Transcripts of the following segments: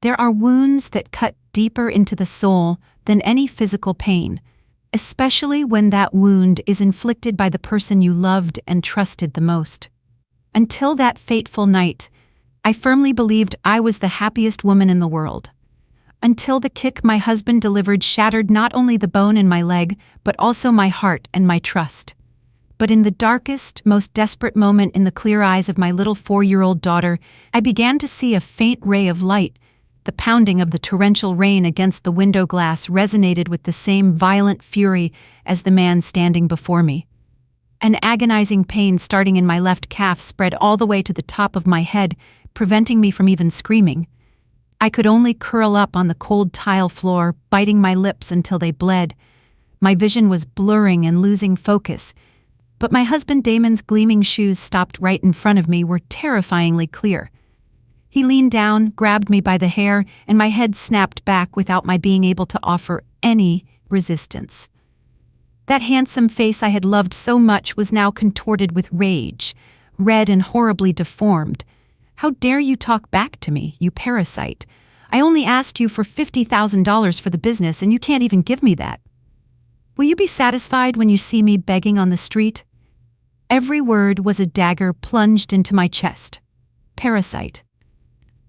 There are wounds that cut deeper into the soul than any physical pain, especially when that wound is inflicted by the person you loved and trusted the most. Until that fateful night, I firmly believed I was the happiest woman in the world. Until the kick my husband delivered shattered not only the bone in my leg, but also my heart and my trust. But in the darkest, most desperate moment in the clear eyes of my little 4-year-old daughter, I began to see a faint ray of light. The pounding of the torrential rain against the window glass resonated with the same violent fury as the man standing before me. An agonizing pain starting in my left calf spread all the way to the top of my head, preventing me from even screaming. I could only curl up on the cold tile floor, biting my lips until they bled. My vision was blurring and losing focus, but my husband Damon's gleaming shoes stopped right in front of me were terrifyingly clear. He leaned down, grabbed me by the hair, and my head snapped back without my being able to offer any resistance. That handsome face I had loved so much was now contorted with rage, red and horribly deformed. "How dare you talk back to me, you parasite? I only asked you for $50,000 for the business and you can't even give me that. Will you be satisfied when you see me begging on the street?" Every word was a dagger plunged into my chest. Parasite.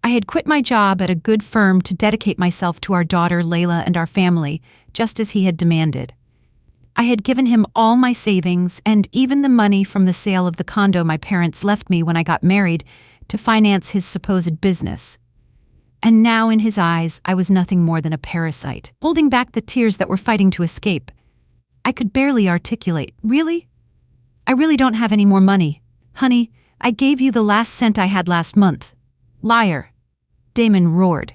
I had quit my job at a good firm to dedicate myself to our daughter Layla and our family, just as he had demanded. I had given him all my savings and even the money from the sale of the condo my parents left me when I got married to finance his supposed business. And now in his eyes I was nothing more than a parasite, holding back the tears that were fighting to escape. I could barely articulate, "Really? I really don't have any more money. Honey, I gave you the last cent I had last month." "Liar," Damon roared.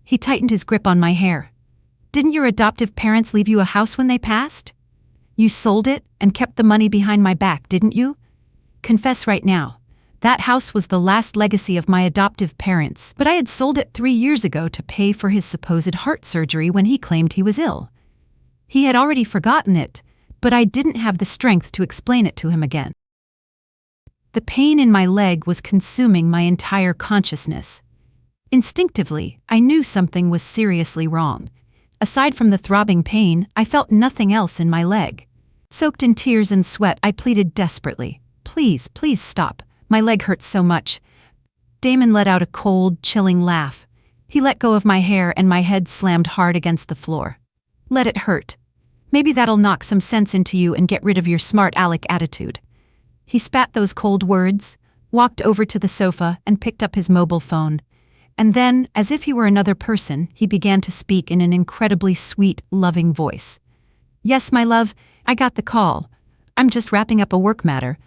He tightened his grip on my hair. "Didn't your adoptive parents leave you a house when they passed? You sold it and kept the money behind my back, didn't you? Confess right now. That house was the last legacy of my adoptive parents, but I had sold it 3 years ago to pay for his supposed heart surgery when he claimed he was ill. He had already forgotten it, but I didn't have the strength to explain it to him again. The pain in my leg was consuming my entire consciousness. Instinctively, I knew something was seriously wrong. Aside from the throbbing pain, I felt nothing else in my leg. Soaked in tears and sweat, I pleaded desperately, "Please, please stop. My leg hurts so much." Damon let out a cold, chilling laugh. He let go of my hair and my head slammed hard against the floor. "Let it hurt. Maybe that'll knock some sense into you and get rid of your smart aleck attitude." He spat those cold words, walked over to the sofa and picked up his mobile phone. And then, as if he were another person, he began to speak in an incredibly sweet, loving voice. "Yes, my love, I got the call. I'm just wrapping up a work matter.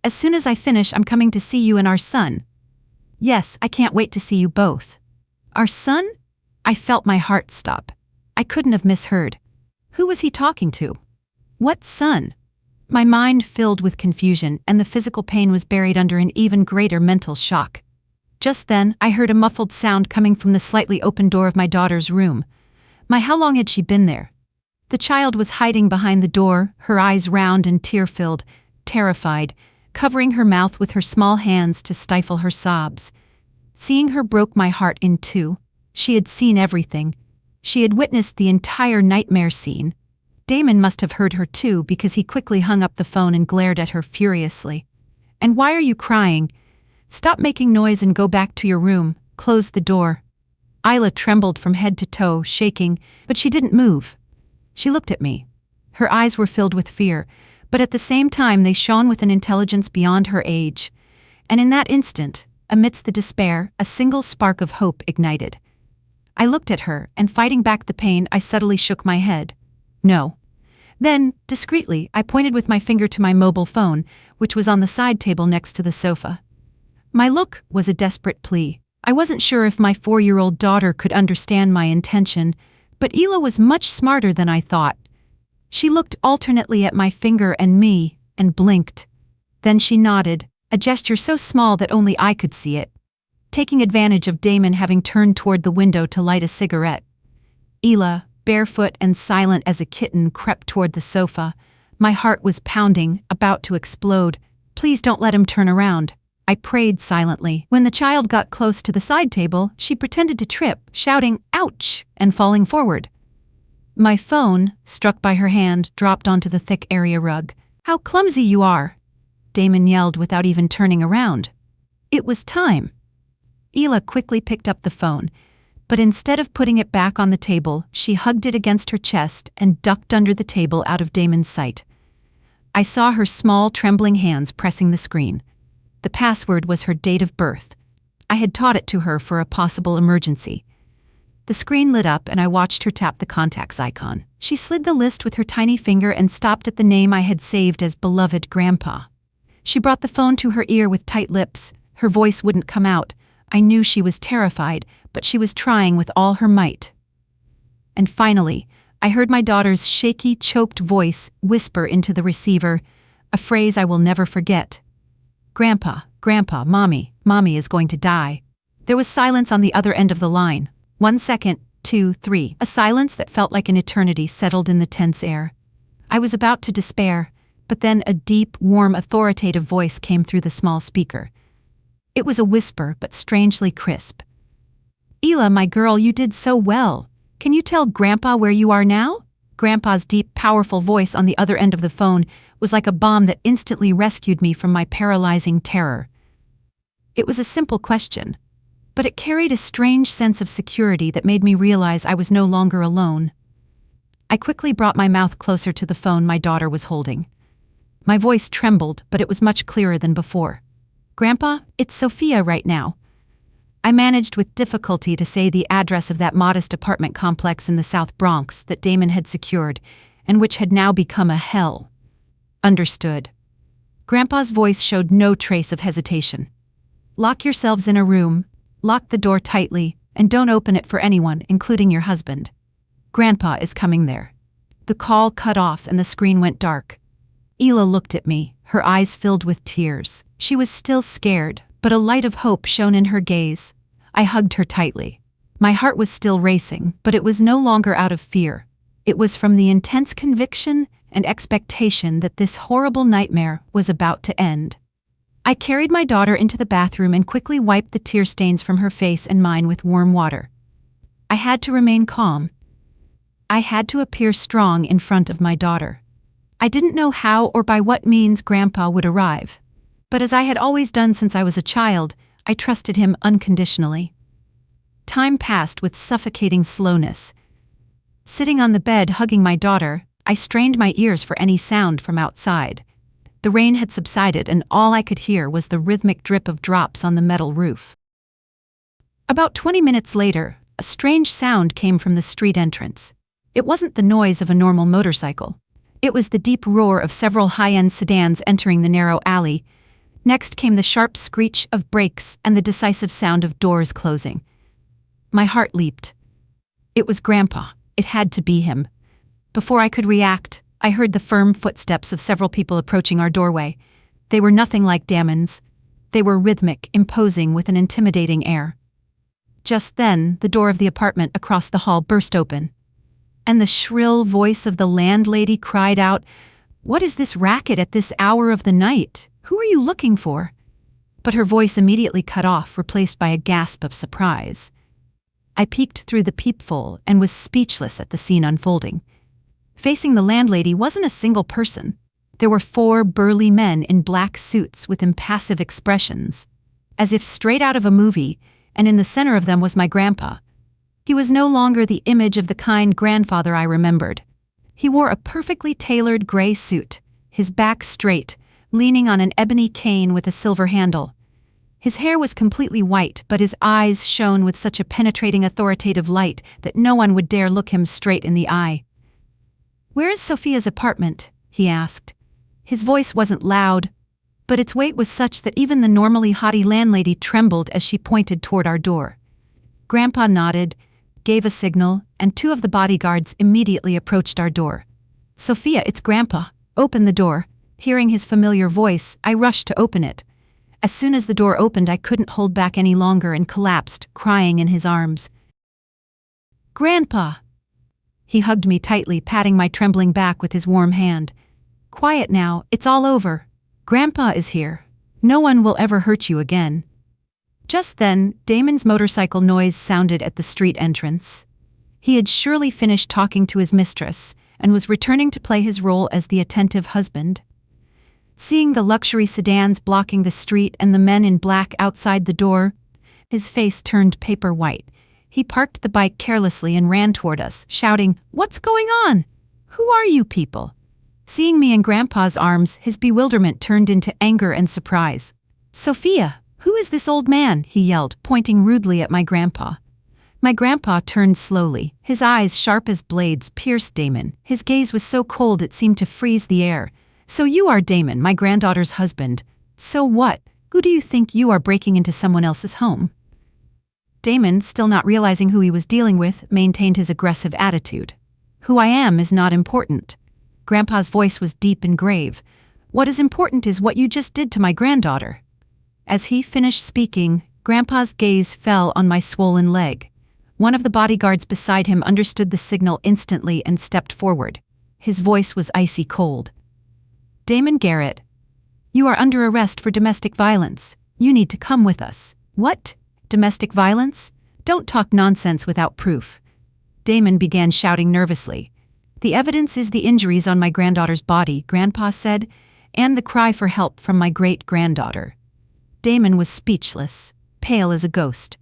As soon as I finish, I'm coming to see you and our son. Yes, I can't wait to see you both." "Our son?" I felt my heart stop. I couldn't have misheard. Who was he talking to? What son? My mind filled with confusion, and the physical pain was buried under an even greater mental shock. Just then, I heard a muffled sound coming from the slightly open door of my daughter's room. How long had she been there? The child was hiding behind the door, her eyes round and tear-filled, terrified, covering her mouth with her small hands to stifle her sobs. Seeing her broke my heart in two. She had seen everything. She had witnessed the entire nightmare scene. Damon must have heard her too, because he quickly hung up the phone and glared at her furiously. "And why are you crying? Stop making noise and go back to your room. Close the door." Isla trembled from head to toe, shaking, but she didn't move. She looked at me. Her eyes were filled with fear, but at the same time they shone with an intelligence beyond her age. And in that instant, amidst the despair, a single spark of hope ignited. I looked at her, and fighting back the pain, I subtly shook my head. "No." Then, discreetly, I pointed with my finger to my mobile phone, which was on the side table next to the sofa. My look was a desperate plea. I wasn't sure if my 4-year-old daughter could understand my intention, but Ela was much smarter than I thought. She looked alternately at my finger and me, and blinked. Then she nodded, a gesture so small that only I could see it, taking advantage of Damon having turned toward the window to light a cigarette. Ela, barefoot and silent as a kitten, crept toward the sofa. My heart was pounding, about to explode. "Please don't let him turn around. I prayed silently. When the child got close to the side table, she pretended to trip, shouting, "Ouch!" and falling forward. My phone, struck by her hand, dropped onto the thick area rug. "How clumsy you are!" Damon yelled without even turning around. It was time. Ela quickly picked up the phone, but instead of putting it back on the table, she hugged it against her chest and ducked under the table out of Damon's sight. I saw her small, trembling hands pressing the screen. The password was her date of birth. I had taught it to her for a possible emergency. The screen lit up and I watched her tap the contacts icon. She slid the list with her tiny finger and stopped at the name I had saved as beloved Grandpa. She brought the phone to her ear with tight lips. Her voice wouldn't come out. I knew she was terrified, but she was trying with all her might. And finally, I heard my daughter's shaky, choked voice whisper into the receiver, a phrase I will never forget. "Grandpa, Grandpa, Mommy is going to die." There was silence on the other end of the line. 1 second, 2, 3. A silence that felt like an eternity settled in the tense air. I was about to despair, but then a deep, warm, authoritative voice came through the small speaker. It was a whisper, but strangely crisp. "Ela, my girl, you did so well. Can you tell Grandpa where you are now?" Grandpa's deep, powerful voice on the other end of the phone was like a bomb that instantly rescued me from my paralyzing terror. It was a simple question, but it carried a strange sense of security that made me realize I was no longer alone. I quickly brought my mouth closer to the phone my daughter was holding. My voice trembled, but it was much clearer than before. "Grandpa, it's Sophia right now." I managed with difficulty to say the address of that modest apartment complex in the South Bronx that Damon had secured, and which had now become a hell. "Understood." Grandpa's voice showed no trace of hesitation. "Lock yourselves in a room, lock the door tightly, and don't open it for anyone, including your husband. Grandpa is coming there." The call cut off and the screen went dark. Ela looked at me, her eyes filled with tears. She was still scared, but a light of hope shone in her gaze. I hugged her tightly. My heart was still racing, but it was no longer out of fear. It was from the intense conviction and expectation that this horrible nightmare was about to end. I carried my daughter into the bathroom and quickly wiped the tear stains from her face and mine with warm water. I had to remain calm. I had to appear strong in front of my daughter. I didn't know how or by what means Grandpa would arrive, but as I had always done since I was a child, I trusted him unconditionally. Time passed with suffocating slowness. Sitting on the bed hugging my daughter, I strained my ears for any sound from outside. The rain had subsided and all I could hear was the rhythmic drip of drops on the metal roof. About 20 minutes later, a strange sound came from the street entrance. It wasn't the noise of a normal motorcycle. It was the deep roar of several high-end sedans entering the narrow alley. Next came the sharp screech of brakes and the decisive sound of doors closing. My heart leaped. It was Grandpa. It had to be him. Before I could react, I heard the firm footsteps of several people approaching our doorway. They were nothing like Damon's. They were rhythmic, imposing, with an intimidating air. Just then, the door of the apartment across the hall burst open, and the shrill voice of the landlady cried out, "What is this racket at this hour of the night? Who are you looking for?" But her voice immediately cut off, replaced by a gasp of surprise. I peeked through the peephole and was speechless at the scene unfolding. Facing the landlady wasn't a single person. There were 4 burly men in black suits with impassive expressions, as if straight out of a movie, and in the center of them was my grandpa. He was no longer the image of the kind grandfather I remembered. He wore a perfectly tailored gray suit, his back straight, leaning on an ebony cane with a silver handle. His hair was completely white, but his eyes shone with such a penetrating, authoritative light that no one would dare look him straight in the eye. "Where is Sophia's apartment?" he asked. His voice wasn't loud, but its weight was such that even the normally haughty landlady trembled as she pointed toward our door. Grandpa nodded, gave a signal, and 2 of the bodyguards immediately approached our door. "Sophia, it's Grandpa. Open the door." Hearing his familiar voice, I rushed to open it. As soon as the door opened, I couldn't hold back any longer and collapsed, crying in his arms. "Grandpa!" He hugged me tightly, patting my trembling back with his warm hand. "Quiet now, it's all over. Grandpa is here. No one will ever hurt you again." Just then, Damon's motorcycle noise sounded at the street entrance. He had surely finished talking to his mistress and was returning to play his role as the attentive husband. Seeing the luxury sedans blocking the street and the men in black outside the door, his face turned paper white. He parked the bike carelessly and ran toward us, shouting, "What's going on? Who are you people?" Seeing me in Grandpa's arms, his bewilderment turned into anger and surprise. "Sophia, who is this old man?" he yelled, pointing rudely at my grandpa. My grandpa turned slowly. His eyes, sharp as blades, pierced Damon. His gaze was so cold it seemed to freeze the air. "So you are Damon, my granddaughter's husband. So what? Who do you think you are, breaking into someone else's home?" Damon, still not realizing who he was dealing with, maintained his aggressive attitude. "Who I am is not important." Grandpa's voice was deep and grave. "What is important is what you just did to my granddaughter." As he finished speaking, Grandpa's gaze fell on my swollen leg. One of the bodyguards beside him understood the signal instantly and stepped forward. His voice was icy cold. "Damon Garrett, you are under arrest for domestic violence. You need to come with us." "What? Domestic violence? Don't talk nonsense without proof." Damon began shouting nervously. "The evidence is the injuries on my granddaughter's body," Grandpa said, "and the cry for help from my great-granddaughter." Damon was speechless, pale as a ghost.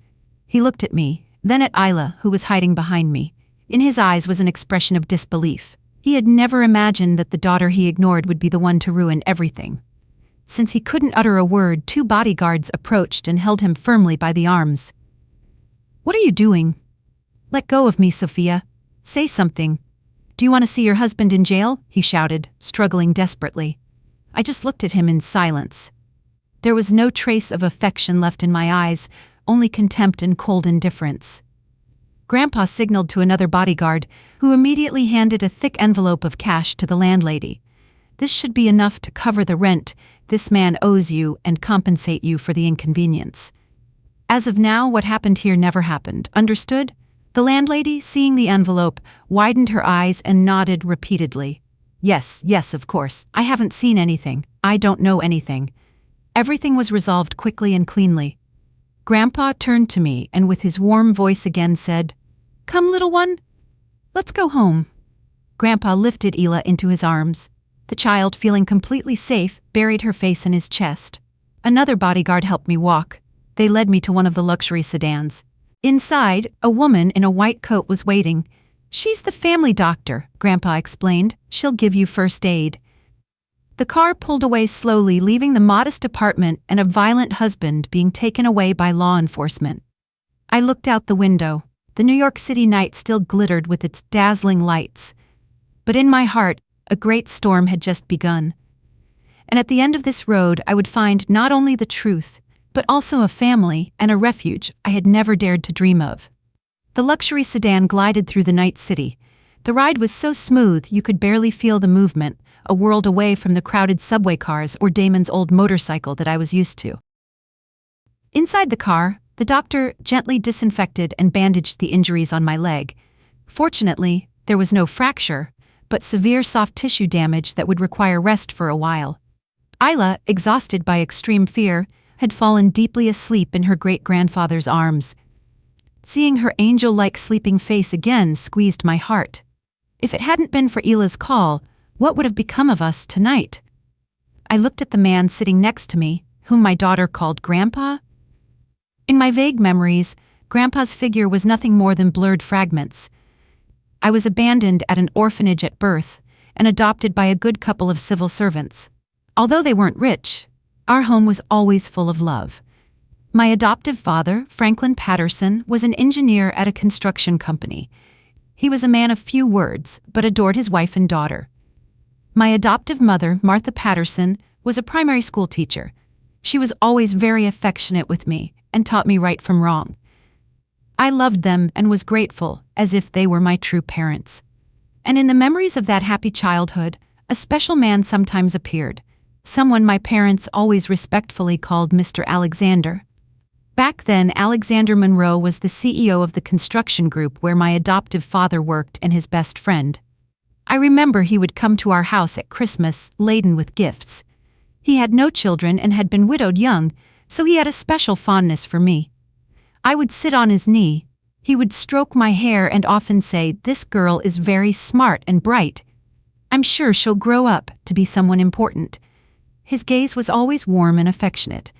He looked at me, then at Isla, who was hiding behind me. In his eyes was an expression of disbelief. He had never imagined that the daughter he ignored would be the one to ruin everything. Since he couldn't utter a word, 2 bodyguards approached and held him firmly by the arms. "What are you doing? Let go of me, Sophia. Say something. Do you want to see your husband in jail?" he shouted, struggling desperately. I just looked at him in silence. There was no trace of affection left in my eyes, only contempt and cold indifference. Grandpa signaled to another bodyguard, who immediately handed a thick envelope of cash to the landlady. "This should be enough to cover the rent this man owes you and compensate you for the inconvenience. As of now, what happened here never happened. Understood?" The landlady, seeing the envelope, widened her eyes and nodded repeatedly. Yes, of course. I haven't seen anything. I don't know anything." Everything was resolved quickly and cleanly. Grandpa turned to me and with his warm voice again said, "Come, little one. Let's go home." Grandpa lifted Ela into his arms. The child, feeling completely safe, buried her face in his chest. Another bodyguard helped me walk. They led me to one of the luxury sedans. Inside, a woman in a white coat was waiting. "She's the family doctor," Grandpa explained. "She'll give you first aid." The car pulled away slowly, leaving the modest apartment and a violent husband being taken away by law enforcement. I looked out the window. The New York City night still glittered with its dazzling lights. But in my heart, a great storm had just begun. And at the end of this road, I would find not only the truth, but also a family and a refuge I had never dared to dream of. The luxury sedan glided through the night city. The ride was so smooth you could barely feel the movement, a world away from the crowded subway cars or Damon's old motorcycle that I was used to. Inside the car, the doctor gently disinfected and bandaged the injuries on my leg. Fortunately, there was no fracture, but severe soft tissue damage that would require rest for a while. Isla, exhausted by extreme fear, had fallen deeply asleep in her great-grandfather's arms. Seeing her angel-like sleeping face again squeezed my heart. If it hadn't been for Ila's call, what would have become of us tonight? I looked at the man sitting next to me, whom my daughter called Grandpa. In my vague memories, Grandpa's figure was nothing more than blurred fragments. I was abandoned at an orphanage at birth and adopted by a good couple of civil servants. Although they weren't rich, our home was always full of love. My adoptive father, Franklin Patterson, was an engineer at a construction company. He was a man of few words, but adored his wife and daughter. My adoptive mother, Martha Patterson, was a primary school teacher. She was always very affectionate with me and taught me right from wrong. I loved them and was grateful, as if they were my true parents. And in the memories of that happy childhood, a special man sometimes appeared, someone my parents always respectfully called Mr. Alexander. Back then, Alexander Monroe was the CEO of the construction group where my adoptive father worked and his best friend. I remember he would come to our house at Christmas, laden with gifts. He had no children and had been widowed young, so he had a special fondness for me. I would sit on his knee. He would stroke my hair and often say, "This girl is very smart and bright. I'm sure she'll grow up to be someone important." His gaze was always warm and affectionate.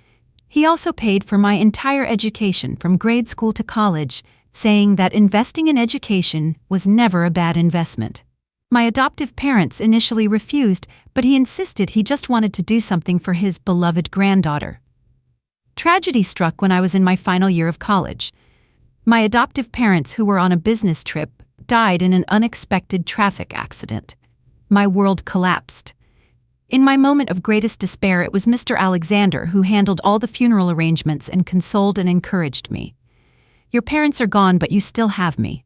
He also paid for my entire education from grade school to college, saying that investing in education was never a bad investment. My adoptive parents initially refused, but he insisted he just wanted to do something for his beloved granddaughter. Tragedy struck when I was in my final year of college. My adoptive parents, who were on a business trip, died in an unexpected traffic accident. My world collapsed. In my moment of greatest despair, it was Mr. Alexander who handled all the funeral arrangements and consoled and encouraged me. "Your parents are gone, but you still have me.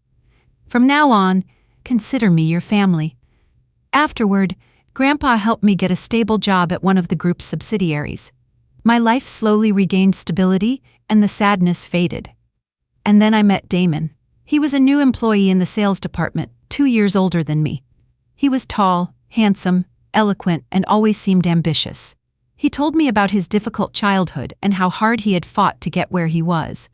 From now on, consider me your family." Afterward, Grandpa helped me get a stable job at one of the group's subsidiaries. My life slowly regained stability, and the sadness faded. And then I met Damon. He was a new employee in the sales department, 2 years older than me. He was tall, handsome, eloquent, and always seemed ambitious. He told me about his difficult childhood and how hard he had fought to get where he was.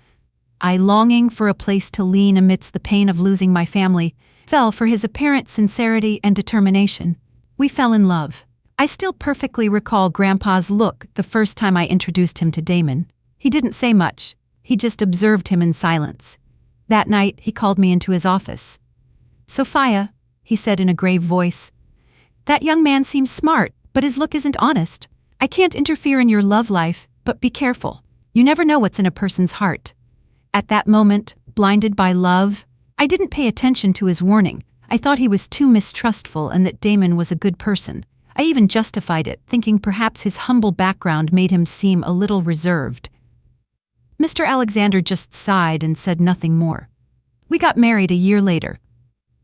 I, longing for a place to lean amidst the pain of losing my family, fell for his apparent sincerity and determination. We fell in love. I still perfectly recall Grandpa's look the first time I introduced him to Damon. He didn't say much. He just observed him in silence. That night, he called me into his office. "Sophia," he said in a grave voice, "that young man seems smart, but his look isn't honest. I can't interfere in your love life, but be careful. You never know what's in a person's heart." At that moment, blinded by love, I didn't pay attention to his warning. I thought he was too mistrustful and that Damon was a good person. I even justified it, thinking perhaps his humble background made him seem a little reserved. Mr. Alexander just sighed and said nothing more. We got married a year later.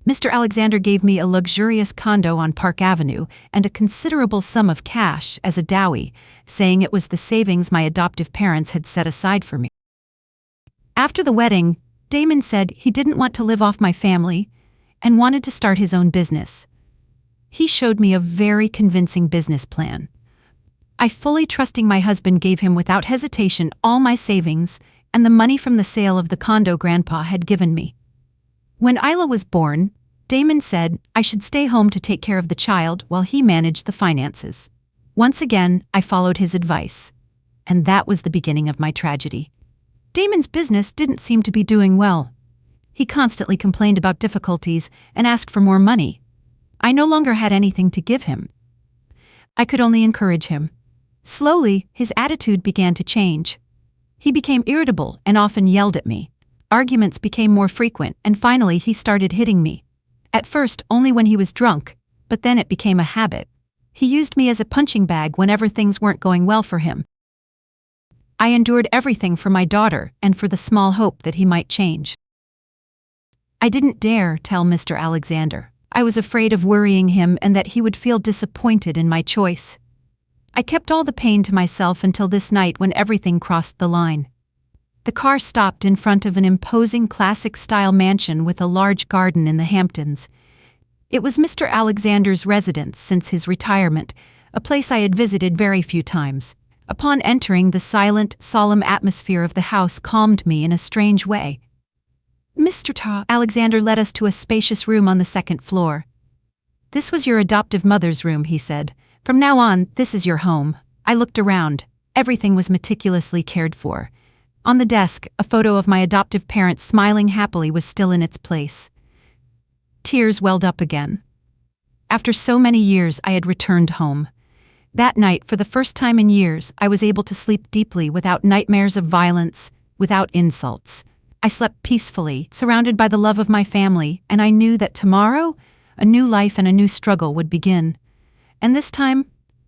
Mr. Alexander gave me a luxurious condo on Park Avenue and a considerable sum of cash as a dowry, saying it was the savings my adoptive parents had set aside for me. After the wedding, Damon said he didn't want to live off my family and wanted to start his own business. He showed me a very convincing business plan. I, fully trusting my husband, gave him without hesitation all my savings and the money from the sale of the condo Grandpa had given me. When Isla was born, Damon said I should stay home to take care of the child while he managed the finances. Once again, I followed his advice. And that was the beginning of my tragedy. Damon's business didn't seem to be doing well. He constantly complained about difficulties and asked for more money. I no longer had anything to give him. I could only encourage him. Slowly, his attitude began to change. He became irritable and often yelled at me. Arguments became more frequent, and finally he started hitting me. At first, only when he was drunk, but then it became a habit. He used me as a punching bag whenever things weren't going well for him. I endured everything for my daughter and for the small hope that he might change. I didn't dare tell Mr. Alexander. I was afraid of worrying him and that he would feel disappointed in my choice. I kept all the pain to myself until this night when everything crossed the line. The car stopped in front of an imposing classic-style mansion with a large garden in the Hamptons. It was Mr. Alexander's residence since his retirement, a place I had visited very few times. Upon entering, the silent, solemn atmosphere of the house calmed me in a strange way. Mr. Alexander led us to a spacious room on the second floor. "This was your adoptive mother's room," he said. "From now on, this is your home." I looked around. Everything was meticulously cared for. On the desk, a photo of my adoptive parents smiling happily was still in its place. Tears welled up again. After so many years, I had returned home. That night, for the first time in years, I was able to sleep deeply without nightmares of violence, without insults. I slept peacefully, surrounded by the love of my family, and I knew that tomorrow, a new life and a new struggle would begin. And this time,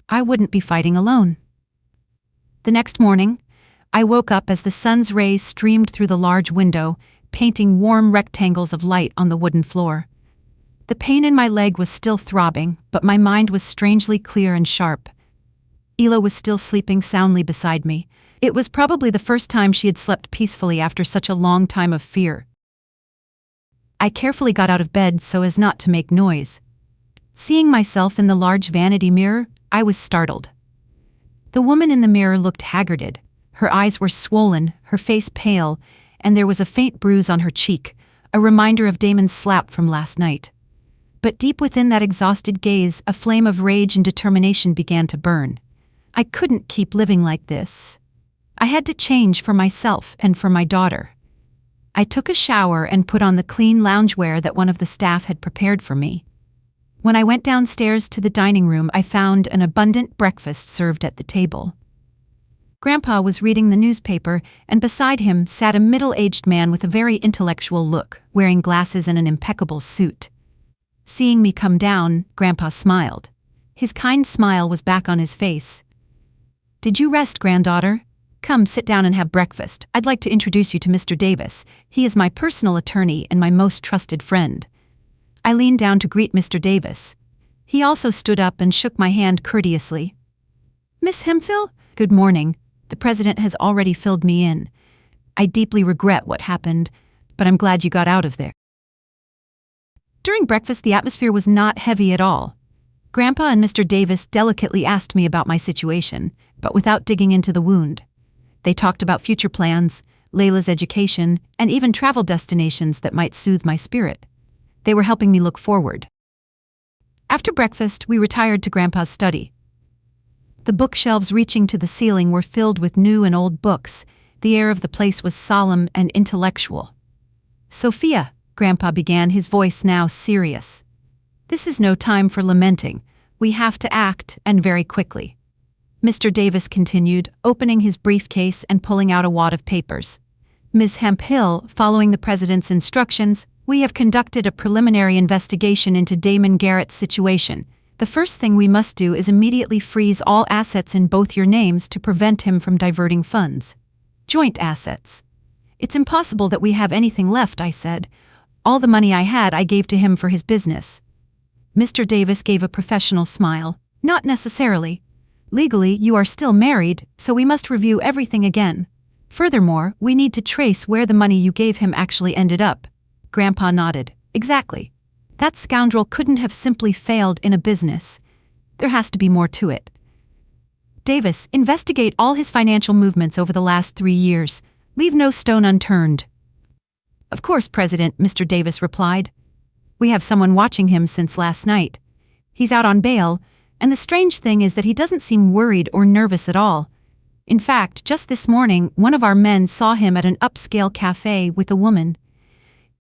I wouldn't be fighting alone. The next morning, I woke up as the sun's rays streamed through the large window, painting warm rectangles of light on the wooden floor. The pain in my leg was still throbbing, but my mind was strangely clear and sharp. Ela was still sleeping soundly beside me. It was probably the first time she had slept peacefully after such a long time of fear. I carefully got out of bed so as not to make noise. Seeing myself in the large vanity mirror, I was startled. The woman in the mirror looked haggarded. Her eyes were swollen, her face pale, and there was a faint bruise on her cheek, a reminder of Damon's slap from last night. But deep within that exhausted gaze, a flame of rage and determination began to burn. I couldn't keep living like this. I had to change for myself and for my daughter. I took a shower and put on the clean loungewear that one of the staff had prepared for me. When I went downstairs to the dining room, I found an abundant breakfast served at the table. Grandpa was reading the newspaper, and beside him sat a middle-aged man with a very intellectual look, wearing glasses and an impeccable suit. Seeing me come down, Grandpa smiled. His kind smile was back on his face. "Did you rest, granddaughter? Come, sit down and have breakfast. I'd like to introduce you to Mr. Davis. He is my personal attorney and my most trusted friend." I leaned down to greet Mr. Davis. He also stood up and shook my hand courteously. "Miss Hemphill, good morning. The president has already filled me in. I deeply regret what happened, but I'm glad you got out of there." During breakfast, the atmosphere was not heavy at all. Grandpa and Mr. Davis delicately asked me about my situation, but without digging into the wound. They talked about future plans, Layla's education, and even travel destinations that might soothe my spirit. They were helping me look forward. After breakfast, we retired to Grandpa's study. The bookshelves reaching to the ceiling were filled with new and old books. The air of the place was solemn and intellectual. "Sophia," Grandpa began, his voice now serious. "This is no time for lamenting. We have to act, and very quickly." Mr. Davis continued, opening his briefcase and pulling out a wad of papers. "Ms. Hemphill, following the president's instructions, we have conducted a preliminary investigation into Damon Garrett's situation. The first thing we must do is immediately freeze all assets in both your names to prevent him from diverting funds. Joint assets." "It's impossible that we have anything left," I said. "All the money I had I gave to him for his business." Mr. Davis gave a professional smile. "Not necessarily. Legally, you are still married, so we must review everything again. Furthermore, we need to trace where the money you gave him actually ended up." Grandpa nodded. "Exactly. That scoundrel couldn't have simply failed in a business. There has to be more to it. Davis, investigate all his financial movements over the last 3 years. Leave no stone unturned." "Of course, President," Mr. Davis replied. "We have someone watching him since last night. He's out on bail, and the strange thing is that he doesn't seem worried or nervous at all. In fact, just this morning, one of our men saw him at an upscale cafe with a woman."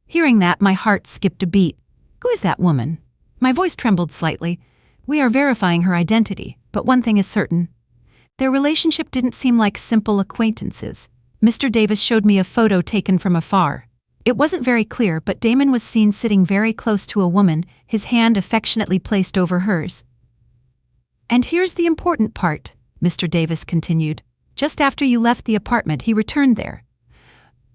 Hearing that, my heart skipped a beat. "Who is that woman?" My voice trembled slightly. "We are verifying her identity, but one thing is certain. Their relationship didn't seem like simple acquaintances." Mr. Davis showed me a photo taken from afar. It wasn't very clear, but Damon was seen sitting very close to a woman, his hand affectionately placed over hers. "And here's the important part," Mr. Davis continued. "Just after you left the apartment, he returned there.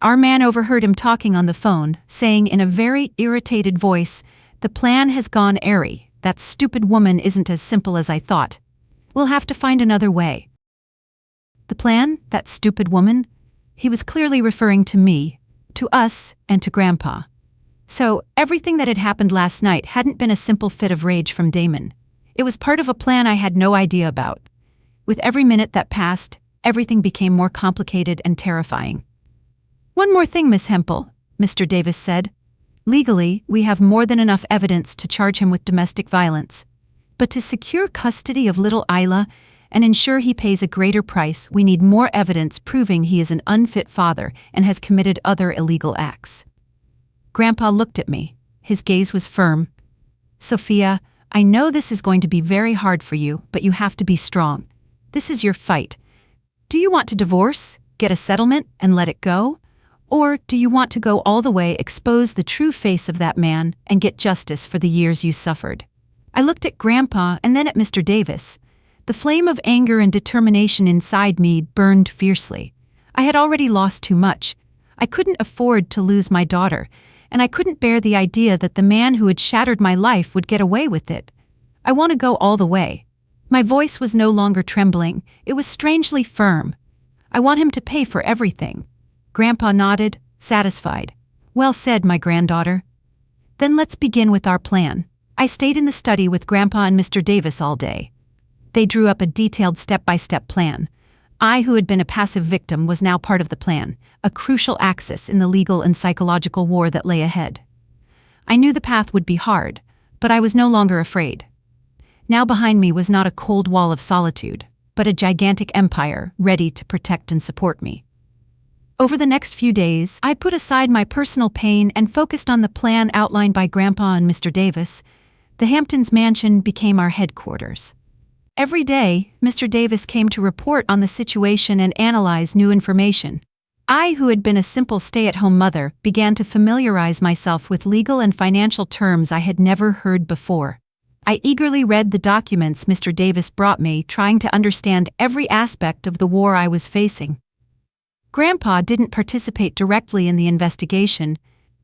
Our man overheard him talking on the phone, saying in a very irritated voice, 'The plan has gone airy. That stupid woman isn't as simple as I thought. We'll have to find another way.'" The plan? That stupid woman? He was clearly referring to me, to us, and to Grandpa. So, everything that had happened last night hadn't been a simple fit of rage from Damon. It was part of a plan I had no idea about. With every minute that passed, everything became more complicated and terrifying. "One more thing, Miss Hemphill," Mr. Davis said. "Legally, we have more than enough evidence to charge him with domestic violence. But to secure custody of little Isla and ensure he pays a greater price, we need more evidence proving he is an unfit father and has committed other illegal acts." Grandpa looked at me. His gaze was firm. "Sophia, I know this is going to be very hard for you, but you have to be strong. This is your fight. Do you want to divorce, get a settlement, and let it go? Or do you want to go all the way, expose the true face of that man, and get justice for the years you suffered?" I looked at Grandpa and then at Mr. Davis. The flame of anger and determination inside me burned fiercely. I had already lost too much. I couldn't afford to lose my daughter, and I couldn't bear the idea that the man who had shattered my life would get away with it. "I want to go all the way." My voice was no longer trembling. It was strangely firm. "I want him to pay for everything." Grandpa nodded, satisfied. "Well said, my granddaughter. Then let's begin with our plan." I stayed in the study with Grandpa and Mr. Davis all day. They drew up a detailed step-by-step plan. I, who had been a passive victim, was now part of the plan, a crucial axis in the legal and psychological war that lay ahead. I knew the path would be hard, but I was no longer afraid. Now behind me was not a cold wall of solitude, but a gigantic empire ready to protect and support me. Over the next few days, I put aside my personal pain and focused on the plan outlined by Grandpa and Mr. Davis. The Hamptons mansion became our headquarters. Every day, Mr. Davis came to report on the situation and analyze new information. I, who had been a simple stay-at-home mother, began to familiarize myself with legal and financial terms I had never heard before. I eagerly read the documents Mr. Davis brought me, trying to understand every aspect of the war I was facing. Grandpa didn't participate directly in the investigation,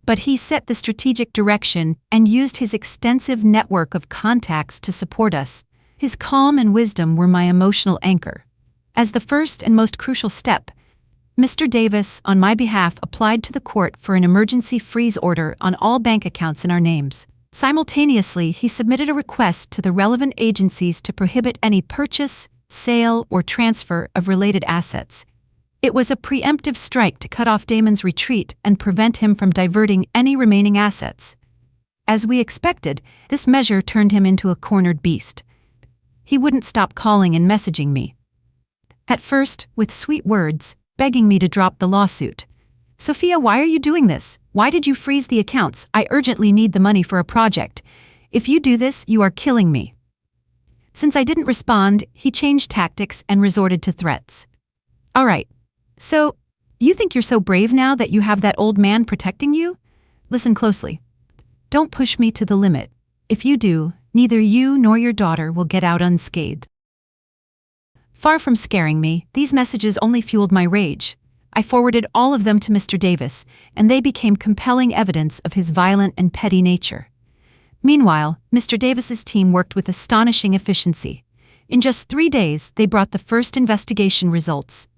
but he set the strategic direction and used his extensive network of contacts to support us. His calm and wisdom were my emotional anchor. As the first and most crucial step, Mr. Davis, on my behalf, applied to the court for an emergency freeze order on all bank accounts in our names. Simultaneously, he submitted a request to the relevant agencies to prohibit any purchase, sale, or transfer of related assets. It was a preemptive strike to cut off Damon's retreat and prevent him from diverting any remaining assets. As we expected, this measure turned him into a cornered beast. He wouldn't stop calling and messaging me. At first, with sweet words, begging me to drop the lawsuit. "Sophia, why are you doing this? Why did you freeze the accounts? I urgently need the money for a project. If you do this, you are killing me." Since I didn't respond, he changed tactics and resorted to threats. "All right. So, you think you're so brave now that you have that old man protecting you? Listen closely. Don't push me to the limit. If you do, neither you nor your daughter will get out unscathed." Far from scaring me, these messages only fueled my rage. I forwarded all of them to Mr. Davis, and they became compelling evidence of his violent and petty nature. Meanwhile, Mr. Davis's team worked with astonishing efficiency. In just 3 days, they brought the first investigation results.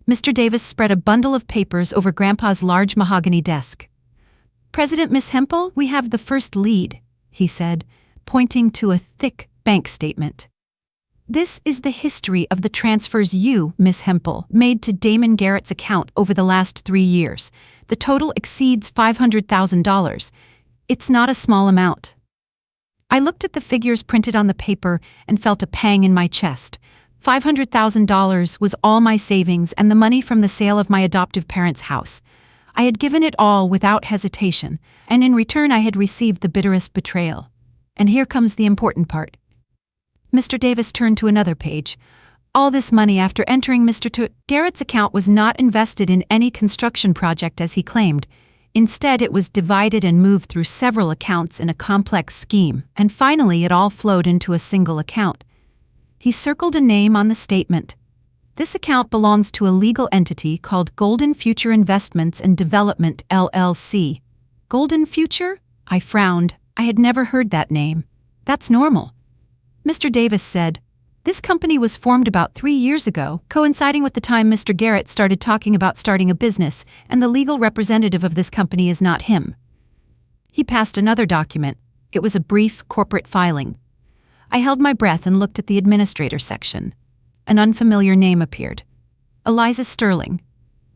Mr. Davis spread a bundle of papers over Grandpa's large mahogany desk. "President Miss Hempel, we have the first lead," he said, pointing to a thick bank statement. "This is the history of the transfers you, Miss Hempel, made to Damon Garrett's account over the last 3 years. The total exceeds $500,000. It's not a small amount." I looked at the figures printed on the paper and felt a pang in my chest. $500,000 was all my savings and the money from the sale of my adoptive parents' house. I had given it all without hesitation, and in return I had received the bitterest betrayal. And here comes the important part. Mr. Davis turned to another page. All this money after entering Mr. Garrett's account was not invested in any construction project as he claimed. Instead, it was divided and moved through several accounts in a complex scheme, and finally it all flowed into a single account. He circled a name on the statement. "This account belongs to a legal entity called Golden Future Investments and Development, LLC. Golden Future?" I frowned. I had never heard that name. "That's normal." Mr. Davis said, "This company was formed about 3 years ago, coinciding with the time Mr. Garrett started talking about starting a business, and the legal representative of this company is not him." He passed another document. It was a brief corporate filing. I held my breath and looked at the administrator section. An unfamiliar name appeared. "Eliza Sterling."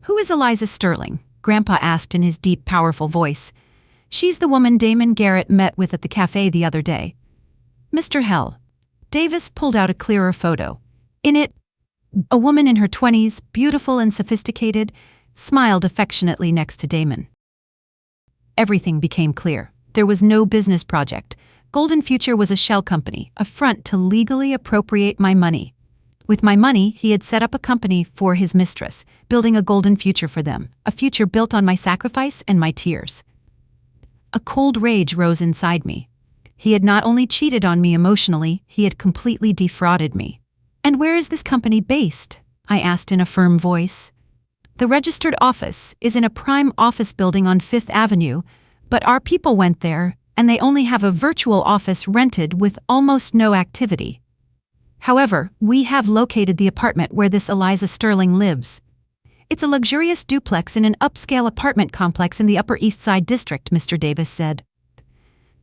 "Who is Eliza Sterling?" Grandpa asked in his deep, powerful voice. "She's the woman Damon Garrett met with at the cafe the other day." "Mr. Hell." Davis pulled out a clearer photo. In it, a woman in her 20s, beautiful and sophisticated, smiled affectionately next to Damon. Everything became clear. There was no business project. Golden Future was a shell company, a front to legally appropriate my money. With my money, he had set up a company for his mistress, building a golden future for them, a future built on my sacrifice and my tears. A cold rage rose inside me. He had not only cheated on me emotionally, he had completely defrauded me. "And where is this company based?" I asked in a firm voice. "The registered office is in a prime office building on 5th Avenue, but our people went there, and they only have a virtual office rented with almost no activity. However, we have located the apartment where this Eliza Sterling lives. It's a luxurious duplex in an upscale apartment complex in the Upper East Side district," Mr. Davis said.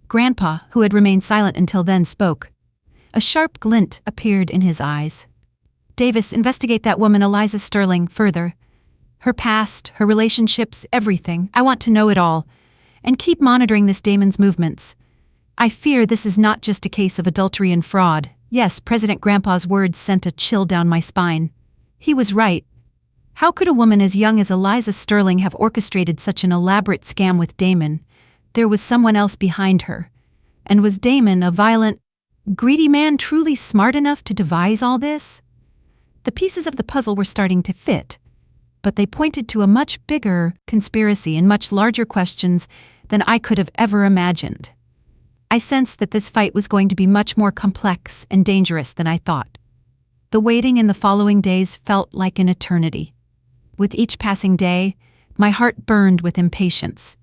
Grandpa, who had remained silent until then, spoke. A sharp glint appeared in his eyes. Davis, investigate that woman Eliza Sterling further. Her past, her relationships, everything. I want to know it all. And keep monitoring this Damon's movements. I fear this is not just a case of adultery and fraud. Yes, President Grandpa's words sent a chill down my spine. He was right. How could a woman as young as Eliza Sterling have orchestrated such an elaborate scam with Damon? There was someone else behind her. And was Damon, a violent, greedy man, truly smart enough to devise all this? The pieces of the puzzle were starting to fit, but they pointed to a much bigger conspiracy and much larger questions than I could have ever imagined. I sensed that this fight was going to be much more complex and dangerous than I thought. The waiting in the following days felt like an eternity. With each passing day, my heart burned with impatience.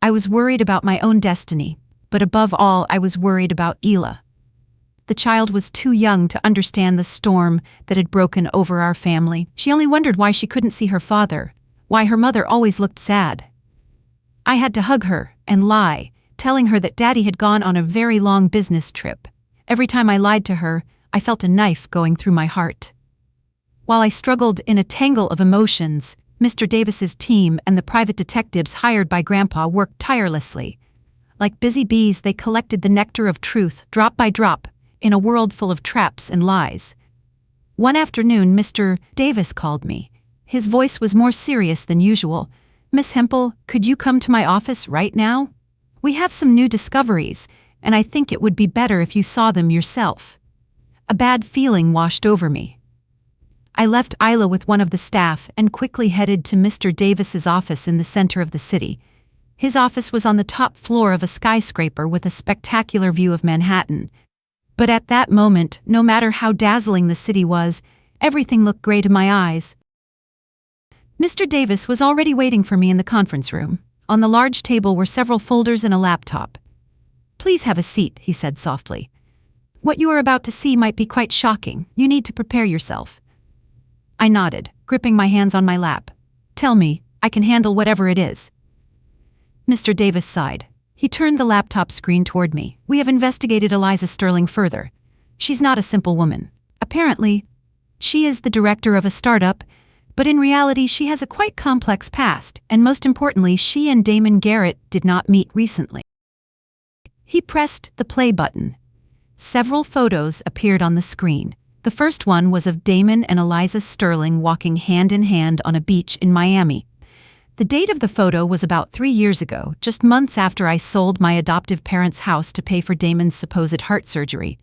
I was worried about my own destiny, but above all, I was worried about Ela. The child was too young to understand the storm that had broken over our family. She only wondered why she couldn't see her father, why her mother always looked sad. I had to hug her and lie, telling her that Daddy had gone on a very long business trip. Every time I lied to her, I felt a knife going through my heart. While I struggled in a tangle of emotions, Mr. Davis's team and the private detectives hired by Grandpa worked tirelessly. Like busy bees, they collected the nectar of truth, drop by drop, in a world full of traps and lies. One afternoon, Mr. Davis called me. His voice was more serious than usual. "Miss Hempel, could you come to my office right now? We have some new discoveries, and I think it would be better if you saw them yourself." A bad feeling washed over me. I left Ela with one of the staff and quickly headed to Mr. Davis's office in the center of the city. His office was on the top floor of a skyscraper with a spectacular view of Manhattan. But at that moment, no matter how dazzling the city was, everything looked gray to my eyes. Mr. Davis was already waiting for me in the conference room. On the large table were several folders and a laptop. "Please have a seat," he said softly. "What you are about to see might be quite shocking. You need to prepare yourself." I nodded, gripping my hands on my lap. "Tell me, I can handle whatever it is." Mr. Davis sighed. He turned the laptop screen toward me. "We have investigated Eliza Sterling further. She's not a simple woman. Apparently, she is the director of a startup, but in reality she has a quite complex past, and most importantly, she and Damon Garrett did not meet recently." He pressed the play button. Several photos appeared on the screen. The first one was of Damon and Eliza Sterling walking hand in hand on a beach in Miami. The date of the photo was about 3 years ago, just months after I sold my adoptive parents' house to pay for Damon's supposed heart surgery.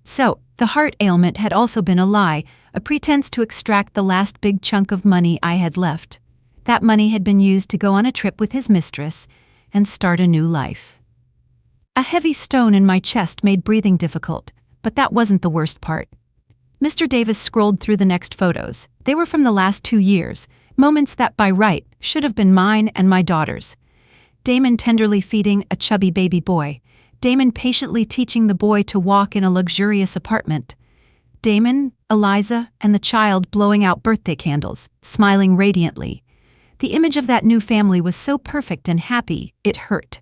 So, the heart ailment had also been a lie, a pretense to extract the last big chunk of money I had left. That money had been used to go on a trip with his mistress and start a new life. A heavy stone in my chest made breathing difficult, but that wasn't the worst part. Mr. Davis scrolled through the next photos. They were from the last 2 years, moments that by right should have been mine and my daughter's. Damon tenderly feeding a chubby baby boy. Damon patiently teaching the boy to walk in a luxurious apartment. Damon, Eliza, and the child blowing out birthday candles, smiling radiantly. The image of that new family was so perfect and happy, it hurt.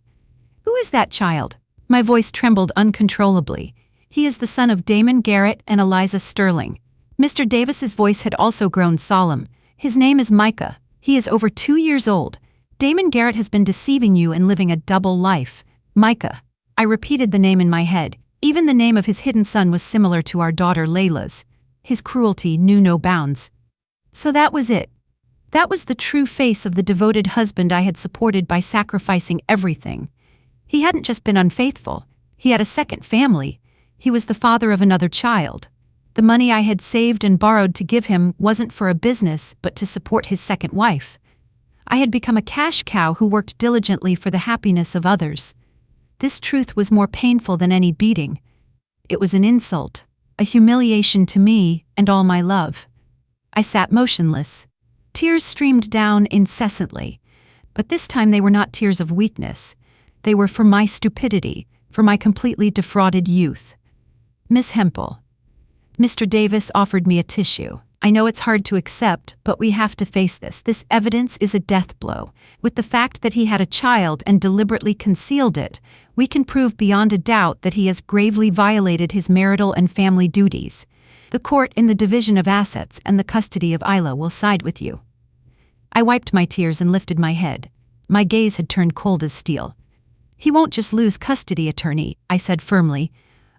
"Who is that child?" My voice trembled uncontrollably. "He is the son of Damon Garrett and Eliza Sterling." Mr. Davis's voice had also grown solemn. "His name is Micah. He is over 2 years old. Damon Garrett has been deceiving you and living a double life. Micah." I repeated the name in my head. Even the name of his hidden son was similar to our daughter Layla's. His cruelty knew no bounds. So that was it. That was the true face of the devoted husband I had supported by sacrificing everything. He hadn't just been unfaithful. He had a second family. He was the father of another child. The money I had saved and borrowed to give him wasn't for a business, but to support his second wife. I had become a cash cow who worked diligently for the happiness of others. This truth was more painful than any beating. It was an insult, a humiliation to me and all my love. I sat motionless. Tears streamed down incessantly, but this time they were not tears of weakness. They were for my stupidity, for my completely defrauded youth. "Miss Hempel." Mr. Davis offered me a tissue. I know it's hard to accept, but we have to face this. This evidence is a death blow. With the fact that he had a child and deliberately concealed it, we can prove beyond a doubt that he has gravely violated his marital and family duties. The court in the division of assets and the custody of Isla will side with you." I wiped my tears and lifted my head. My gaze had turned cold as steel. "He won't just lose custody, attorney," I said firmly.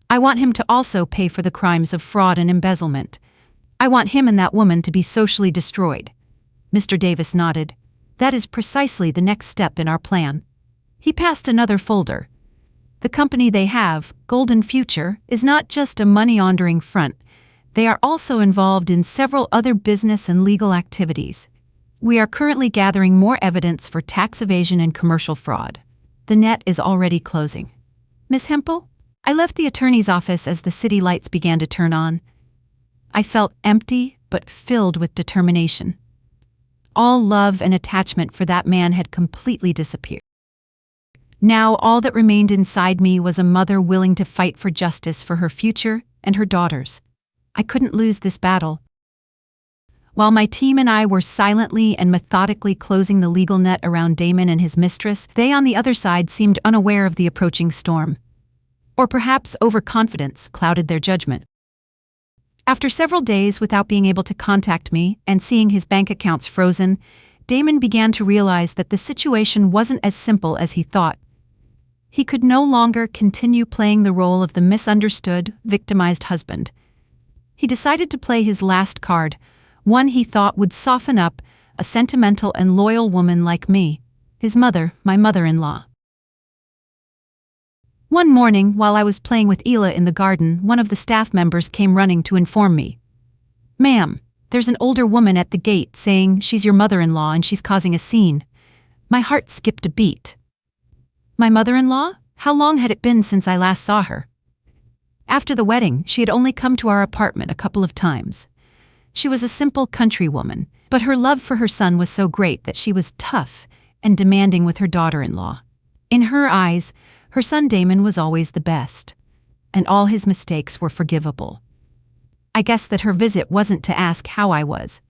"I want him to also pay for the crimes of fraud and embezzlement. I want him and that woman to be socially destroyed." Mr. Davis nodded. "That is precisely the next step in our plan." He passed another folder. "The company they have, Golden Future, is not just a money-laundering front. They are also involved in several other business and legal activities. We are currently gathering more evidence for tax evasion and commercial fraud. The net is already closing." "Miss Hempel?" I left the attorney's office as the city lights began to turn on. I felt empty, but filled with determination. All love and attachment for that man had completely disappeared. Now all that remained inside me was a mother willing to fight for justice for her future and her daughters. I couldn't lose this battle. While my team and I were silently and methodically closing the legal net around Damon and his mistress, they on the other side seemed unaware of the approaching storm. Or perhaps overconfidence clouded their judgment. After several days without being able to contact me and seeing his bank accounts frozen, Damon began to realize that the situation wasn't as simple as he thought. He could no longer continue playing the role of the misunderstood, victimized husband. He decided to play his last card, one he thought would soften up a sentimental and loyal woman like me, his mother, my mother-in-law. One morning, while I was playing with Ela in the garden, one of the staff members came running to inform me. "Ma'am, there's an older woman at the gate saying she's your mother-in-law and she's causing a scene." My heart skipped a beat. My mother-in-law? How long had it been since I last saw her? After the wedding, she had only come to our apartment a couple of times. She was a simple country woman, but her love for her son was so great that she was tough and demanding with her daughter-in-law. In her eyes, her son Damon was always the best, and all his mistakes were forgivable. I guessed that her visit wasn't to ask how I was.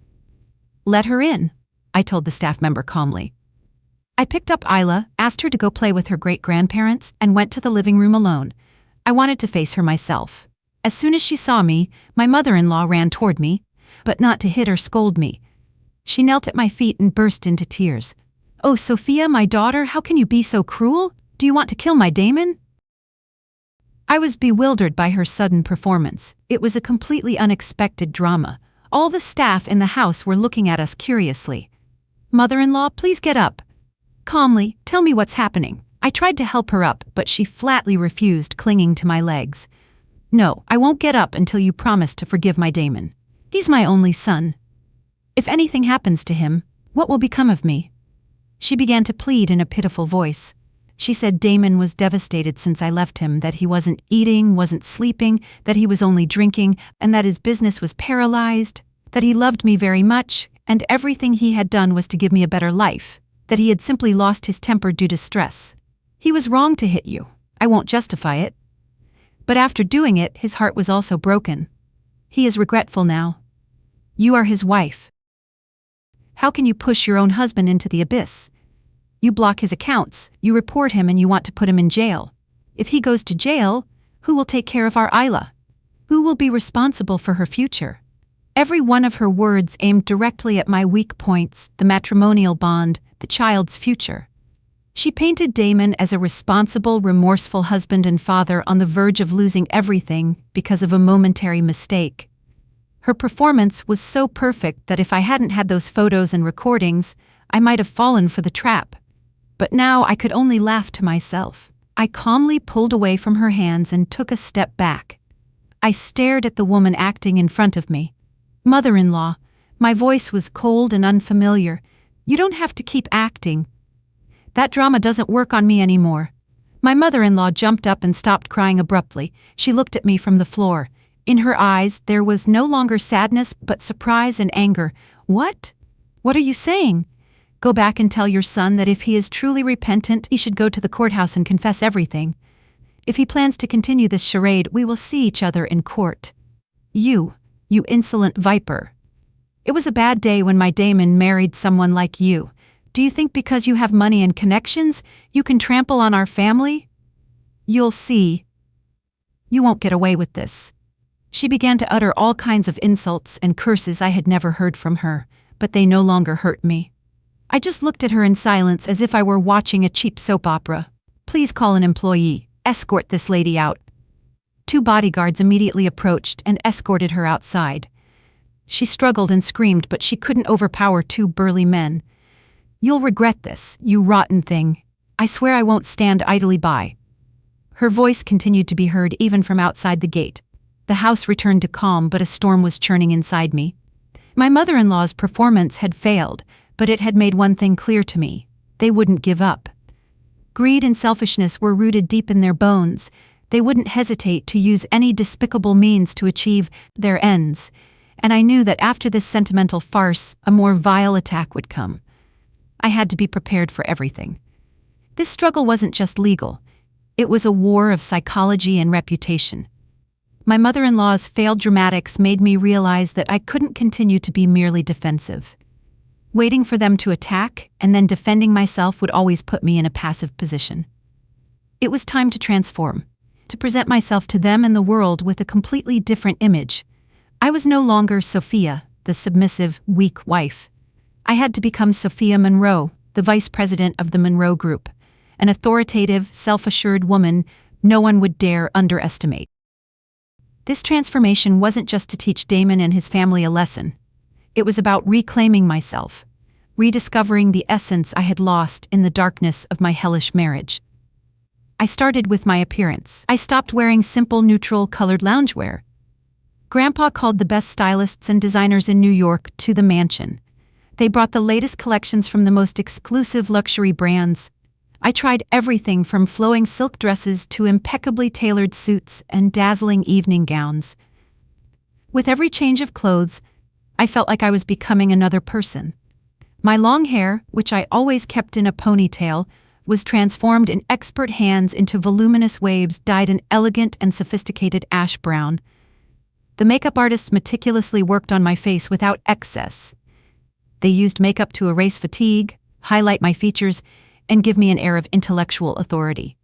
"Let her in," I told the staff member calmly. I picked up Isla, asked her to go play with her great-grandparents, and went to the living room alone. I wanted to face her myself. As soon as she saw me, my mother-in-law ran toward me, but not to hit or scold me. She knelt at my feet and burst into tears. "Oh, Sophia, my daughter, how can you be so cruel? Do you want to kill my Damon?" I was bewildered by her sudden performance. It was a completely unexpected drama. All the staff in the house were looking at us curiously. "Mother-in-law, please get up." "Calmly, tell me what's happening." I tried to help her up, but she flatly refused, clinging to my legs. "No, I won't get up until you promise to forgive my Damon. He's my only son. If anything happens to him, what will become of me?" She began to plead in a pitiful voice. She said Damon was devastated since I left him, that he wasn't eating, wasn't sleeping, that he was only drinking, and that his business was paralyzed, that he loved me very much, and everything he had done was to give me a better life, that he had simply lost his temper due to stress. "He was wrong to hit you. I won't justify it. But after doing it, his heart was also broken. He is regretful now. You are his wife. How can you push your own husband into the abyss? You block his accounts, you report him, and you want to put him in jail. If he goes to jail, who will take care of our Isla? Who will be responsible for her future?" Every one of her words aimed directly at my weak points, the matrimonial bond, the child's future. She painted Damon as a responsible, remorseful husband and father on the verge of losing everything because of a momentary mistake. Her performance was so perfect that if I hadn't had those photos and recordings, I might have fallen for the trap. But now I could only laugh to myself. I calmly pulled away from her hands and took a step back. I stared at the woman acting in front of me. "Mother-in-law," my voice was cold and unfamiliar. "You don't have to keep acting. That drama doesn't work on me anymore." My mother-in-law jumped up and stopped crying abruptly. She looked at me from the floor. In her eyes, there was no longer sadness but surprise and anger. "What? What are you saying?" "Go back and tell your son that if he is truly repentant, he should go to the courthouse and confess everything. If he plans to continue this charade, we will see each other in court." You insolent viper." It was a bad day when my Damon married someone like you. Do you think because you have money and connections, you can trample on our family? You'll see. You won't get away with this." She began to utter all kinds of insults and curses I had never heard from her, but they no longer hurt me. I just looked at her in silence as if I were watching a cheap soap opera. "Please call an employee. Escort this lady out." 2 bodyguards immediately approached and escorted her outside. She struggled and screamed, but she couldn't overpower 2 burly men. "You'll regret this, you rotten thing. I swear I won't stand idly by." Her voice continued to be heard even from outside the gate. The house returned to calm, but a storm was churning inside me. My mother-in-law's performance had failed, but it had made one thing clear to me: they wouldn't give up. Greed and selfishness were rooted deep in their bones. They wouldn't hesitate to use any despicable means to achieve their ends, and I knew that after this sentimental farce, a more vile attack would come. I had to be prepared for everything. This struggle wasn't just legal. It was a war of psychology and reputation. My mother-in-law's failed dramatics made me realize that I couldn't continue to be merely defensive. Waiting for them to attack and then defending myself would always put me in a passive position. It was time to transform, to present myself to them and the world with a completely different image. I was no longer Sophia, the submissive, weak wife. I had to become Sophia Monroe, the vice president of the Monroe Group, an authoritative, self-assured woman no one would dare underestimate. This transformation wasn't just to teach Damon and his family a lesson. It was about reclaiming myself, rediscovering the essence I had lost in the darkness of my hellish marriage. I started with my appearance. I stopped wearing simple, neutral-colored loungewear. Grandpa called the best stylists and designers in New York to the mansion. They brought the latest collections from the most exclusive luxury brands. I tried everything from flowing silk dresses to impeccably tailored suits and dazzling evening gowns. With every change of clothes, I felt like I was becoming another person. My long hair, which I always kept in a ponytail, was transformed in expert hands into voluminous waves dyed an elegant and sophisticated ash brown. The makeup artists meticulously worked on my face without excess. They used makeup to erase fatigue, highlight my features, and give me an air of intellectual authority.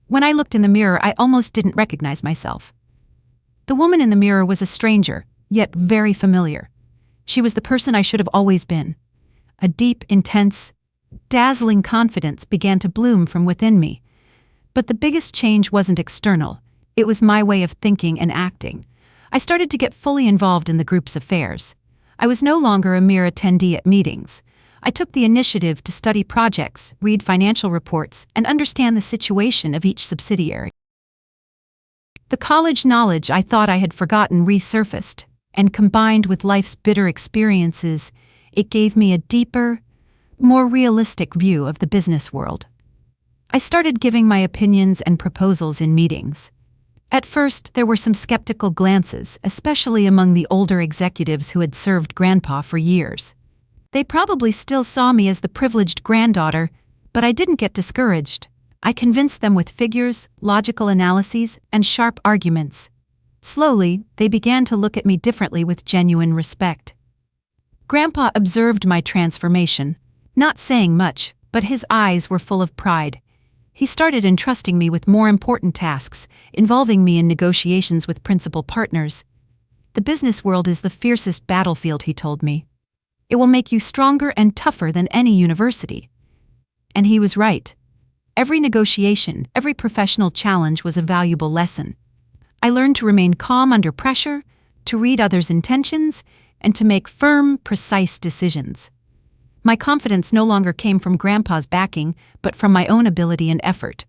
When I looked in the mirror, I almost didn't recognize myself. The woman in the mirror was a stranger, yet very familiar. She was the person I should have always been. A deep, intense, dazzling confidence began to bloom from within me. But the biggest change wasn't external. It was my way of thinking and acting. I started to get fully involved in the group's affairs. I was no longer a mere attendee at meetings. I took the initiative to study projects, read financial reports, and understand the situation of each subsidiary. The college knowledge I thought I had forgotten resurfaced, and combined with life's bitter experiences, it gave me a deeper, more realistic view of the business world. I started giving my opinions and proposals in meetings. At first, there were some skeptical glances, especially among the older executives who had served Grandpa for years. They probably still saw me as the privileged granddaughter, but I didn't get discouraged. I convinced them with figures, logical analyses, and sharp arguments. Slowly, they began to look at me differently with genuine respect. Grandpa observed my transformation, not saying much, but his eyes were full of pride. He started entrusting me with more important tasks, involving me in negotiations with principal partners. "The business world is the fiercest battlefield," he told me. "It will make you stronger and tougher than any university." And he was right. Every negotiation, every professional challenge was a valuable lesson. I learned to remain calm under pressure, to read others' intentions, and to make firm, precise decisions. My confidence no longer came from Grandpa's backing, but from my own ability and effort.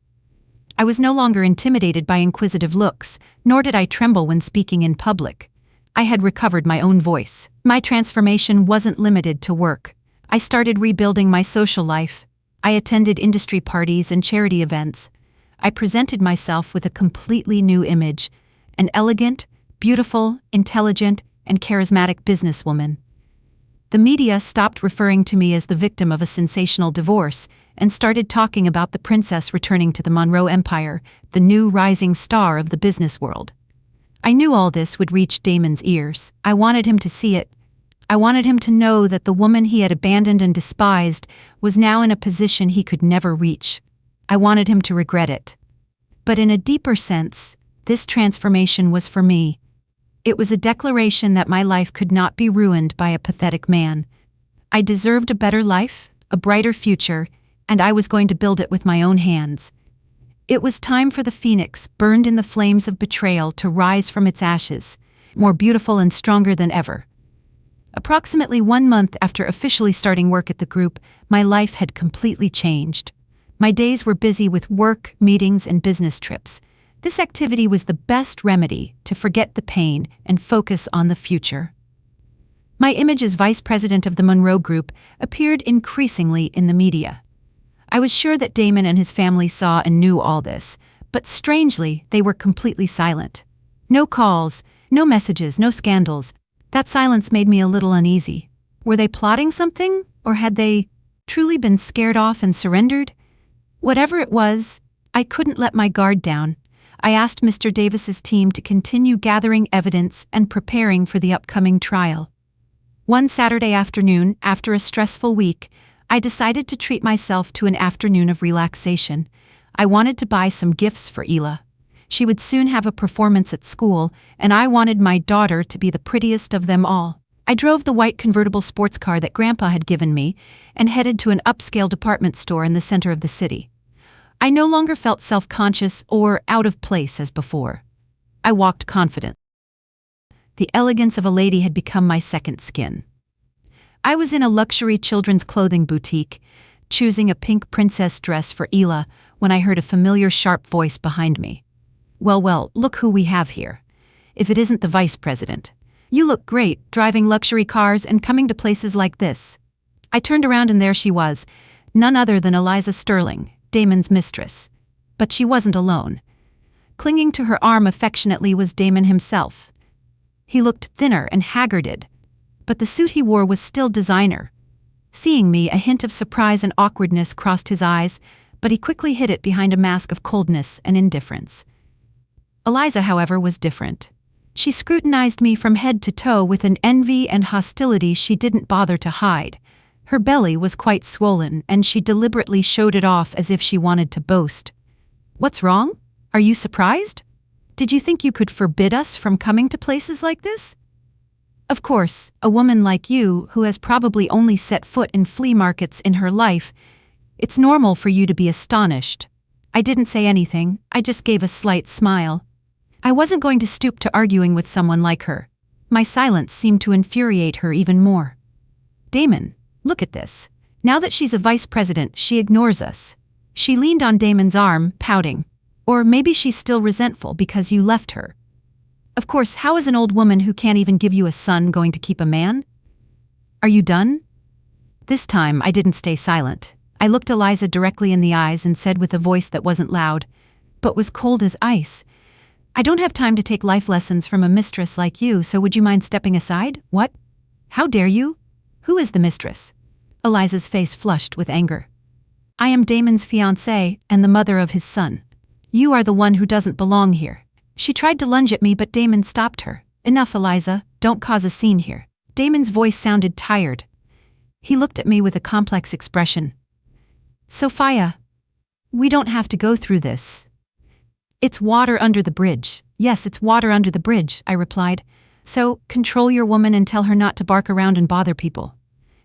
I was no longer intimidated by inquisitive looks, nor did I tremble when speaking in public. I had recovered my own voice. My transformation wasn't limited to work. I started rebuilding my social life. I attended industry parties and charity events. I presented myself with a completely new image, an elegant, beautiful, intelligent, and charismatic businesswoman. The media stopped referring to me as the victim of a sensational divorce and started talking about the princess returning to the Monroe Empire, the new rising star of the business world. I knew all this would reach Damon's ears. I wanted him to see it. I wanted him to know that the woman he had abandoned and despised was now in a position he could never reach. I wanted him to regret it. But in a deeper sense, this transformation was for me. It was a declaration that my life could not be ruined by a pathetic man. I deserved a better life, a brighter future, and I was going to build it with my own hands. It was time for the phoenix, burned in the flames of betrayal, to rise from its ashes, more beautiful and stronger than ever. Approximately 1 month after officially starting work at the group, my life had completely changed. My days were busy with work, meetings, and business trips. This activity was the best remedy to forget the pain and focus on the future. My image as vice president of the Monroe Group appeared increasingly in the media. I was sure that Damon and his family saw and knew all this, but strangely, they were completely silent. No calls, no messages, no scandals. That silence made me a little uneasy. Were they plotting something, or had they truly been scared off and surrendered? Whatever it was, I couldn't let my guard down. I asked Mr. Davis's team to continue gathering evidence and preparing for the upcoming trial. One Saturday afternoon, after a stressful week, I decided to treat myself to an afternoon of relaxation. I wanted to buy some gifts for Ela. She would soon have a performance at school, and I wanted my daughter to be the prettiest of them all. I drove the white convertible sports car that Grandpa had given me and headed to an upscale department store in the center of the city. I no longer felt self-conscious or out of place as before. I walked confident. The elegance of a lady had become my second skin. I was in a luxury children's clothing boutique, choosing a pink princess dress for Ela, when I heard a familiar sharp voice behind me. Well, look who we have here. If it isn't the vice president. You look great, driving luxury cars and coming to places like this. I turned around and there she was, none other than Eliza Sterling, Damon's mistress. But she wasn't alone. Clinging to her arm affectionately was Damon himself. He looked thinner and haggarded, but the suit he wore was still designer. Seeing me, a hint of surprise and awkwardness crossed his eyes, but he quickly hid it behind a mask of coldness and indifference. Eliza, however, was different. She scrutinized me from head to toe with an envy and hostility she didn't bother to hide. Her belly was quite swollen, and she deliberately showed it off as if she wanted to boast. "What's wrong? Are you surprised? Did you think you could forbid us from coming to places like this?" Of course, a woman like you, who has probably only set foot in flea markets in her life, it's normal for you to be astonished. I didn't say anything, I just gave a slight smile. I wasn't going to stoop to arguing with someone like her. My silence seemed to infuriate her even more. "Damon, look at this. Now that she's a vice president, she ignores us." She leaned on Damon's arm, pouting. "Or maybe she's still resentful because you left her. Of course, how is an old woman who can't even give you a son going to keep a man? Are you done?" This time, I didn't stay silent. I looked Eliza directly in the eyes and said with a voice that wasn't loud, but was cold as ice, "I don't have time to take life lessons from a mistress like you, so would you mind stepping aside?" "What? How dare you? Who is the mistress?" Eliza's face flushed with anger. "I am Damon's fiancée and the mother of his son. You are the one who doesn't belong here." She tried to lunge at me, but Damon stopped her. "Enough, Eliza, don't cause a scene here." Damon's voice sounded tired. He looked at me with a complex expression. "Sophia, we don't have to go through this. It's water under the bridge." "Yes, it's water under the bridge," I replied. "So, control your woman and tell her not to bark around and bother people."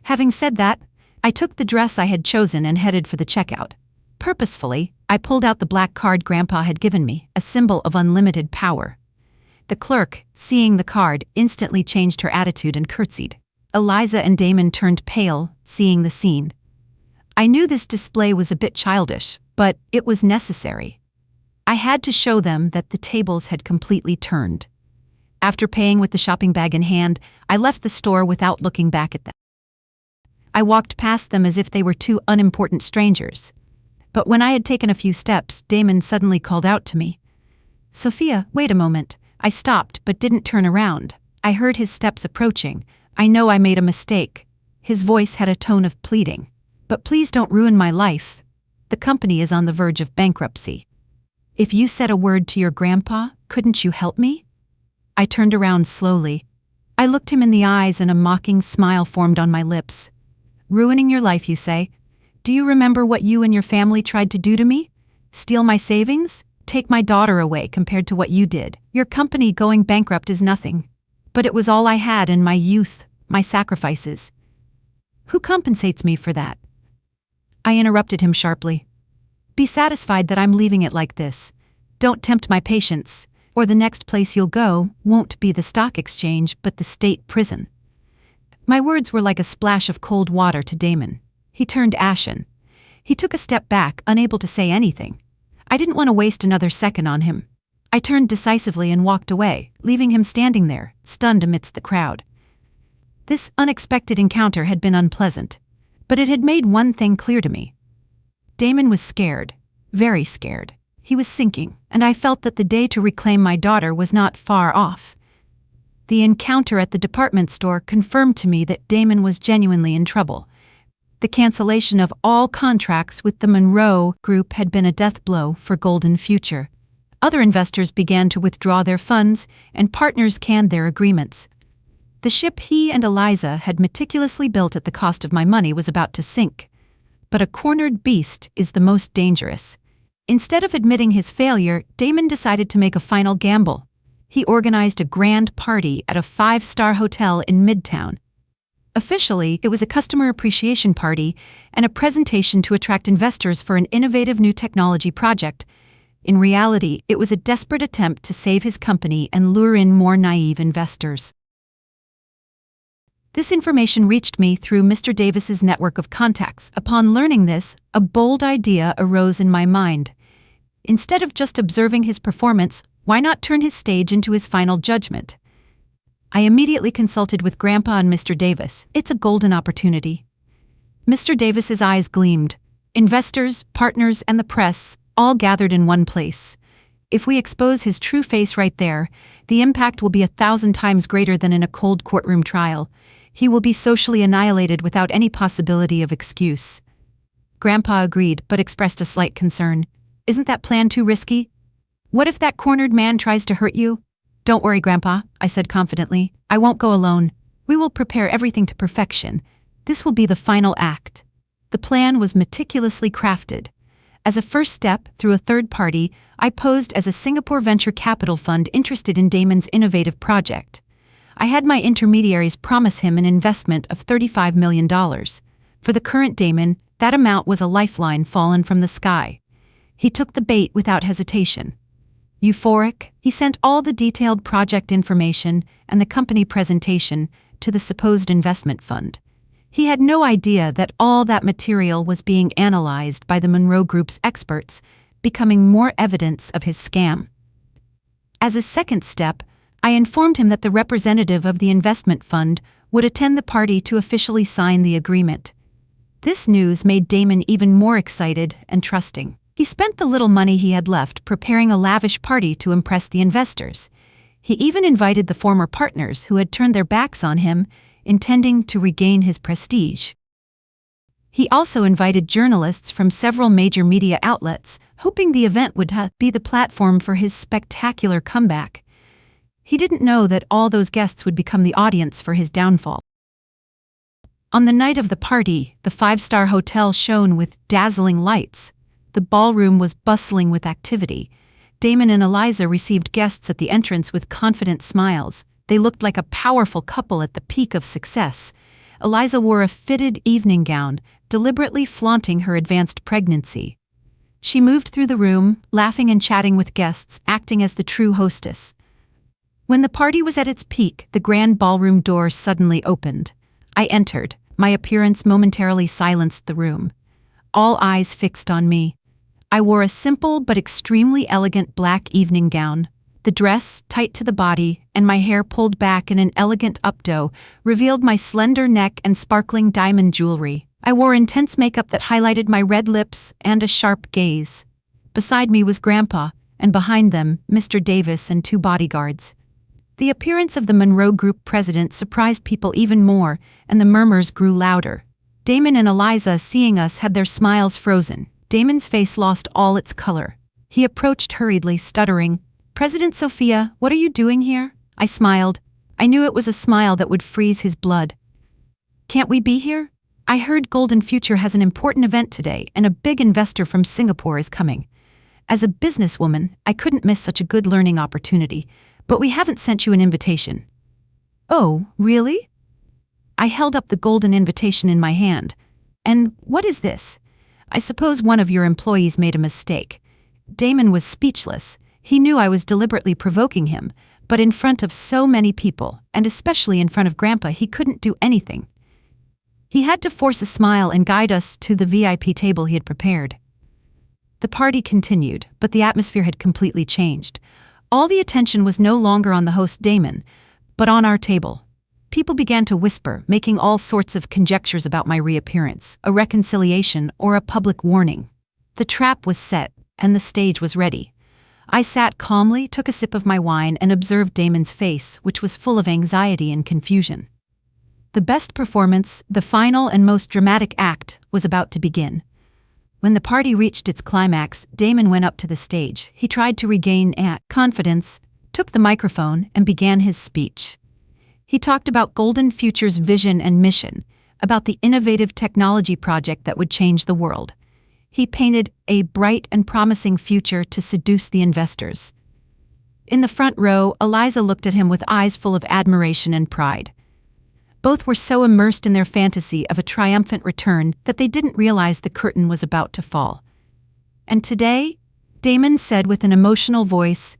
Having said that, I took the dress I had chosen and headed for the checkout. Purposefully, I pulled out the black card Grandpa had given me, a symbol of unlimited power. The clerk, seeing the card, instantly changed her attitude and curtsied. Eliza and Damon turned pale, seeing the scene. I knew this display was a bit childish, but it was necessary. I had to show them that the tables had completely turned. After paying with the shopping bag in hand, I left the store without looking back at them. I walked past them as if they were two unimportant strangers. But when I had taken a few steps, Damon suddenly called out to me. "Sophia, wait a moment." I stopped but didn't turn around. I heard his steps approaching. I know I made a mistake. His voice had a tone of pleading. "But please don't ruin my life. The company is on the verge of bankruptcy. If you said a word to your grandpa, couldn't you help me?" I turned around slowly. I looked him in the eyes and a mocking smile formed on my lips. Ruining your life, you say? Do you remember what you and your family tried to do to me? Steal my savings? Take my daughter away compared to what you did. Your company going bankrupt is nothing. But it was all I had in my youth, my sacrifices. Who compensates me for that? I interrupted him sharply. Be satisfied that I'm leaving it like this. Don't tempt my patience, or the next place you'll go won't be the stock exchange but the state prison. My words were like a splash of cold water to Damon. He turned ashen. He took a step back, unable to say anything. I didn't want to waste another second on him. I turned decisively and walked away, leaving him standing there, stunned amidst the crowd. This unexpected encounter had been unpleasant, but it had made one thing clear to me. Damon was scared, very scared. He was sinking, and I felt that the day to reclaim my daughter was not far off. The encounter at the department store confirmed to me that Damon was genuinely in trouble. The cancellation of all contracts with the Monroe Group had been a death blow for Golden Future. Other investors began to withdraw their funds, and partners canned their agreements. The ship he and Eliza had meticulously built at the cost of my money was about to sink. But a cornered beast is the most dangerous. Instead of admitting his failure, Damon decided to make a final gamble. He organized a grand party at a 5-star hotel in Midtown. Officially, it was a customer appreciation party and a presentation to attract investors for an innovative new technology project. In reality, it was a desperate attempt to save his company and lure in more naive investors. This information reached me through Mr. Davis's network of contacts. Upon learning this, a bold idea arose in my mind. Instead of just observing his performance, why not turn his stage into his final judgment? I immediately consulted with Grandpa and Mr. Davis. It's a golden opportunity. Mr. Davis's eyes gleamed. Investors, partners, and the press, all gathered in one place. If we expose his true face right there, the impact will be 1,000 times greater than in a cold courtroom trial. He will be socially annihilated without any possibility of excuse. Grandpa agreed, but expressed a slight concern. Isn't that plan too risky? What if that cornered man tries to hurt you? Don't worry, Grandpa, I said confidently. I won't go alone. We will prepare everything to perfection. This will be the final act. The plan was meticulously crafted. As a first step, through a third party, I posed as a Singapore venture capital fund interested in Damon's innovative project. I had my intermediaries promise him an investment of $35 million. For the current Damon, that amount was a lifeline fallen from the sky. He took the bait without hesitation. Euphoric, he sent all the detailed project information and the company presentation to the supposed investment fund. He had no idea that all that material was being analyzed by the Monroe Group's experts, becoming more evidence of his scam. As a second step, I informed him that the representative of the investment fund would attend the party to officially sign the agreement. This news made Damon even more excited and trusting. He spent the little money he had left preparing a lavish party to impress the investors. He even invited the former partners who had turned their backs on him, intending to regain his prestige. He also invited journalists from several major media outlets, hoping the event would be the platform for his spectacular comeback. He didn't know that all those guests would become the audience for his downfall. On the night of the party, the 5-star hotel shone with dazzling lights. The ballroom was bustling with activity. Damon and Eliza received guests at the entrance with confident smiles. They looked like a powerful couple at the peak of success. Eliza wore a fitted evening gown, deliberately flaunting her advanced pregnancy. She moved through the room, laughing and chatting with guests, acting as the true hostess. When the party was at its peak, the grand ballroom door suddenly opened. I entered. My appearance momentarily silenced the room. All eyes fixed on me. I wore a simple but extremely elegant black evening gown. The dress, tight to the body, and my hair pulled back in an elegant updo, revealed my slender neck and sparkling diamond jewelry. I wore intense makeup that highlighted my red lips and a sharp gaze. Beside me was Grandpa, and behind them, Mr. Davis and 2 bodyguards. The appearance of the Monroe Group president surprised people even more, and the murmurs grew louder. Damon and Eliza, seeing us, had their smiles frozen. Damon's face lost all its color. He approached hurriedly, stuttering, "President Sophia, what are you doing here?" I smiled. I knew it was a smile that would freeze his blood. "Can't we be here? I heard Golden Future has an important event today and a big investor from Singapore is coming. As a businesswoman, I couldn't miss such a good learning opportunity, but we haven't sent you an invitation." "Oh, really?" I held up the golden invitation in my hand. "And what is this? I suppose one of your employees made a mistake." Damon was speechless. He knew I was deliberately provoking him, but in front of so many people, and especially in front of Grandpa, he couldn't do anything. He had to force a smile and guide us to the VIP table he had prepared. The party continued, but the atmosphere had completely changed. All the attention was no longer on the host Damon, but on our table. People began to whisper, making all sorts of conjectures about my reappearance, a reconciliation, or a public warning. The trap was set, and the stage was ready. I sat calmly, took a sip of my wine, and observed Damon's face, which was full of anxiety and confusion. The best performance, the final and most dramatic act, was about to begin. When the party reached its climax, Damon went up to the stage. He tried to regain confidence, took the microphone, and began his speech. He talked about Golden Future's vision and mission, about the innovative technology project that would change the world. He painted a bright and promising future to seduce the investors. In the front row, Eliza looked at him with eyes full of admiration and pride. Both were so immersed in their fantasy of a triumphant return that they didn't realize the curtain was about to fall. "And today," Damon said with an emotional voice,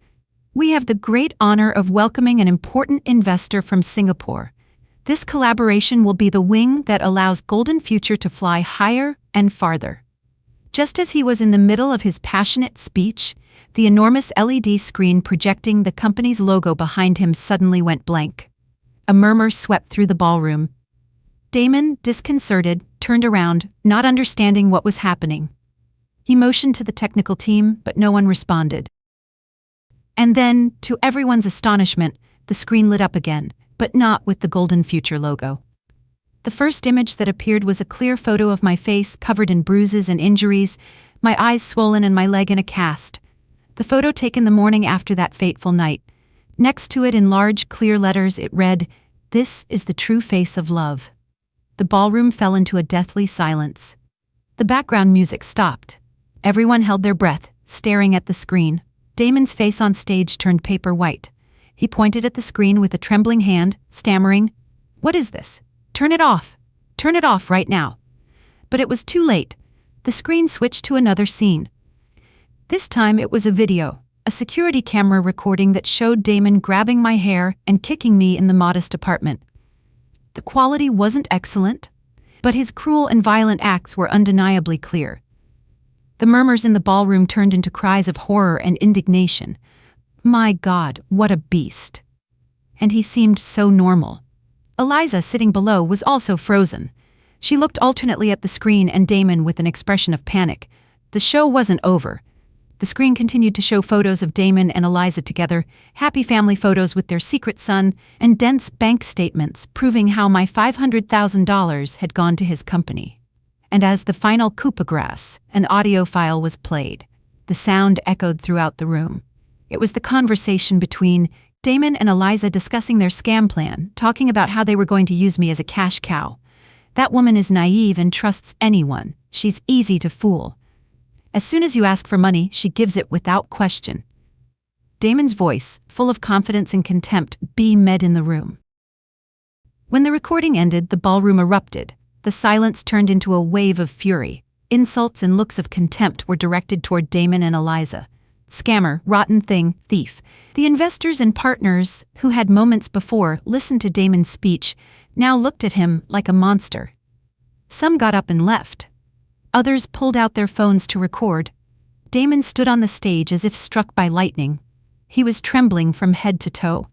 "we have the great honor of welcoming an important investor from Singapore. This collaboration will be the wing that allows Golden Future to fly higher and farther." Just as he was in the middle of his passionate speech, the enormous LED screen projecting the company's logo behind him suddenly went blank. A murmur swept through the ballroom. Damon, disconcerted, turned around, not understanding what was happening. He motioned to the technical team, but no one responded. And then, to everyone's astonishment, the screen lit up again, but not with the Golden Future logo. The first image that appeared was a clear photo of my face covered in bruises and injuries, my eyes swollen and my leg in a cast. The photo taken the morning after that fateful night. Next to it in large, clear letters it read, "This is the true face of love." The ballroom fell into a deathly silence. The background music stopped. Everyone held their breath, staring at the screen. Damon's face on stage turned paper white. He pointed at the screen with a trembling hand, stammering, "What is this? Turn it off. Turn it off right now." But it was too late. The screen switched to another scene. This time it was a video, a security camera recording that showed Damon grabbing my hair and kicking me in the modest apartment. The quality wasn't excellent, but his cruel and violent acts were undeniably clear. The murmurs in the ballroom turned into cries of horror and indignation. My God, what a beast. And he seemed so normal. Eliza, sitting below, was also frozen. She looked alternately at the screen and Damon with an expression of panic. The show wasn't over. The screen continued to show photos of Damon and Eliza together, happy family photos with their secret son, and dense bank statements proving how my $500,000 had gone to his company. And as the final coup de grace, an audio file was played. The sound echoed throughout the room. It was the conversation between Damon and Eliza discussing their scam plan, talking about how they were going to use me as a cash cow. "That woman is naive and trusts anyone. She's easy to fool. As soon as you ask for money, she gives it without question." Damon's voice, full of confidence and contempt, beamed in the room. When the recording ended, the ballroom erupted. The silence turned into a wave of fury. Insults and looks of contempt were directed toward Damon and Eliza. Scammer, rotten thing, thief. The investors and partners, who had moments before listened to Damon's speech, now looked at him like a monster. Some got up and left. Others pulled out their phones to record. Damon stood on the stage as if struck by lightning. He was trembling from head to toe.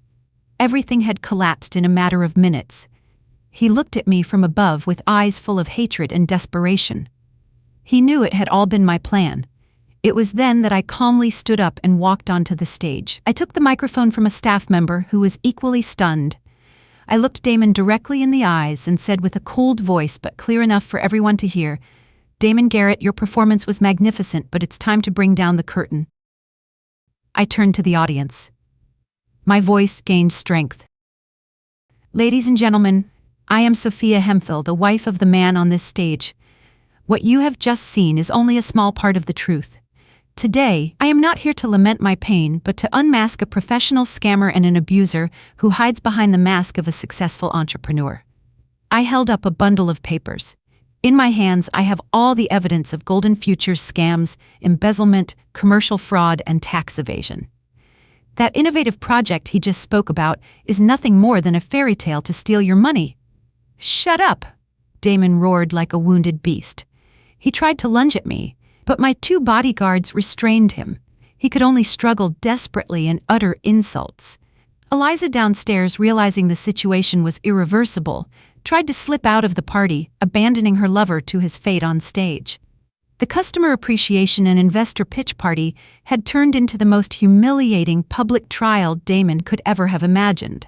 Everything had collapsed in a matter of minutes. He looked at me from above with eyes full of hatred and desperation. He knew it had all been my plan. It was then that I calmly stood up and walked onto the stage. I took the microphone from a staff member who was equally stunned. I looked Damon directly in the eyes and said with a cold voice but clear enough for everyone to hear, "Damon Garrett, your performance was magnificent, but it's time to bring down the curtain." I turned to the audience. My voice gained strength. Ladies and gentlemen, I am Sophia Hemphill, the wife of the man on this stage. What you have just seen is only a small part of the truth. Today, I am not here to lament my pain, but to unmask a professional scammer and an abuser who hides behind the mask of a successful entrepreneur. I held up a bundle of papers. In my hands, I have all the evidence of Golden Futures scams, embezzlement, commercial fraud, and tax evasion. That innovative project he just spoke about is nothing more than a fairy tale to steal your money. Shut up! Damon roared like a wounded beast. He tried to lunge at me, but my 2 bodyguards restrained him. He could only struggle desperately and utter insults. Eliza downstairs, realizing the situation was irreversible, tried to slip out of the party, abandoning her lover to his fate on stage. The customer appreciation and investor pitch party had turned into the most humiliating public trial Damon could ever have imagined.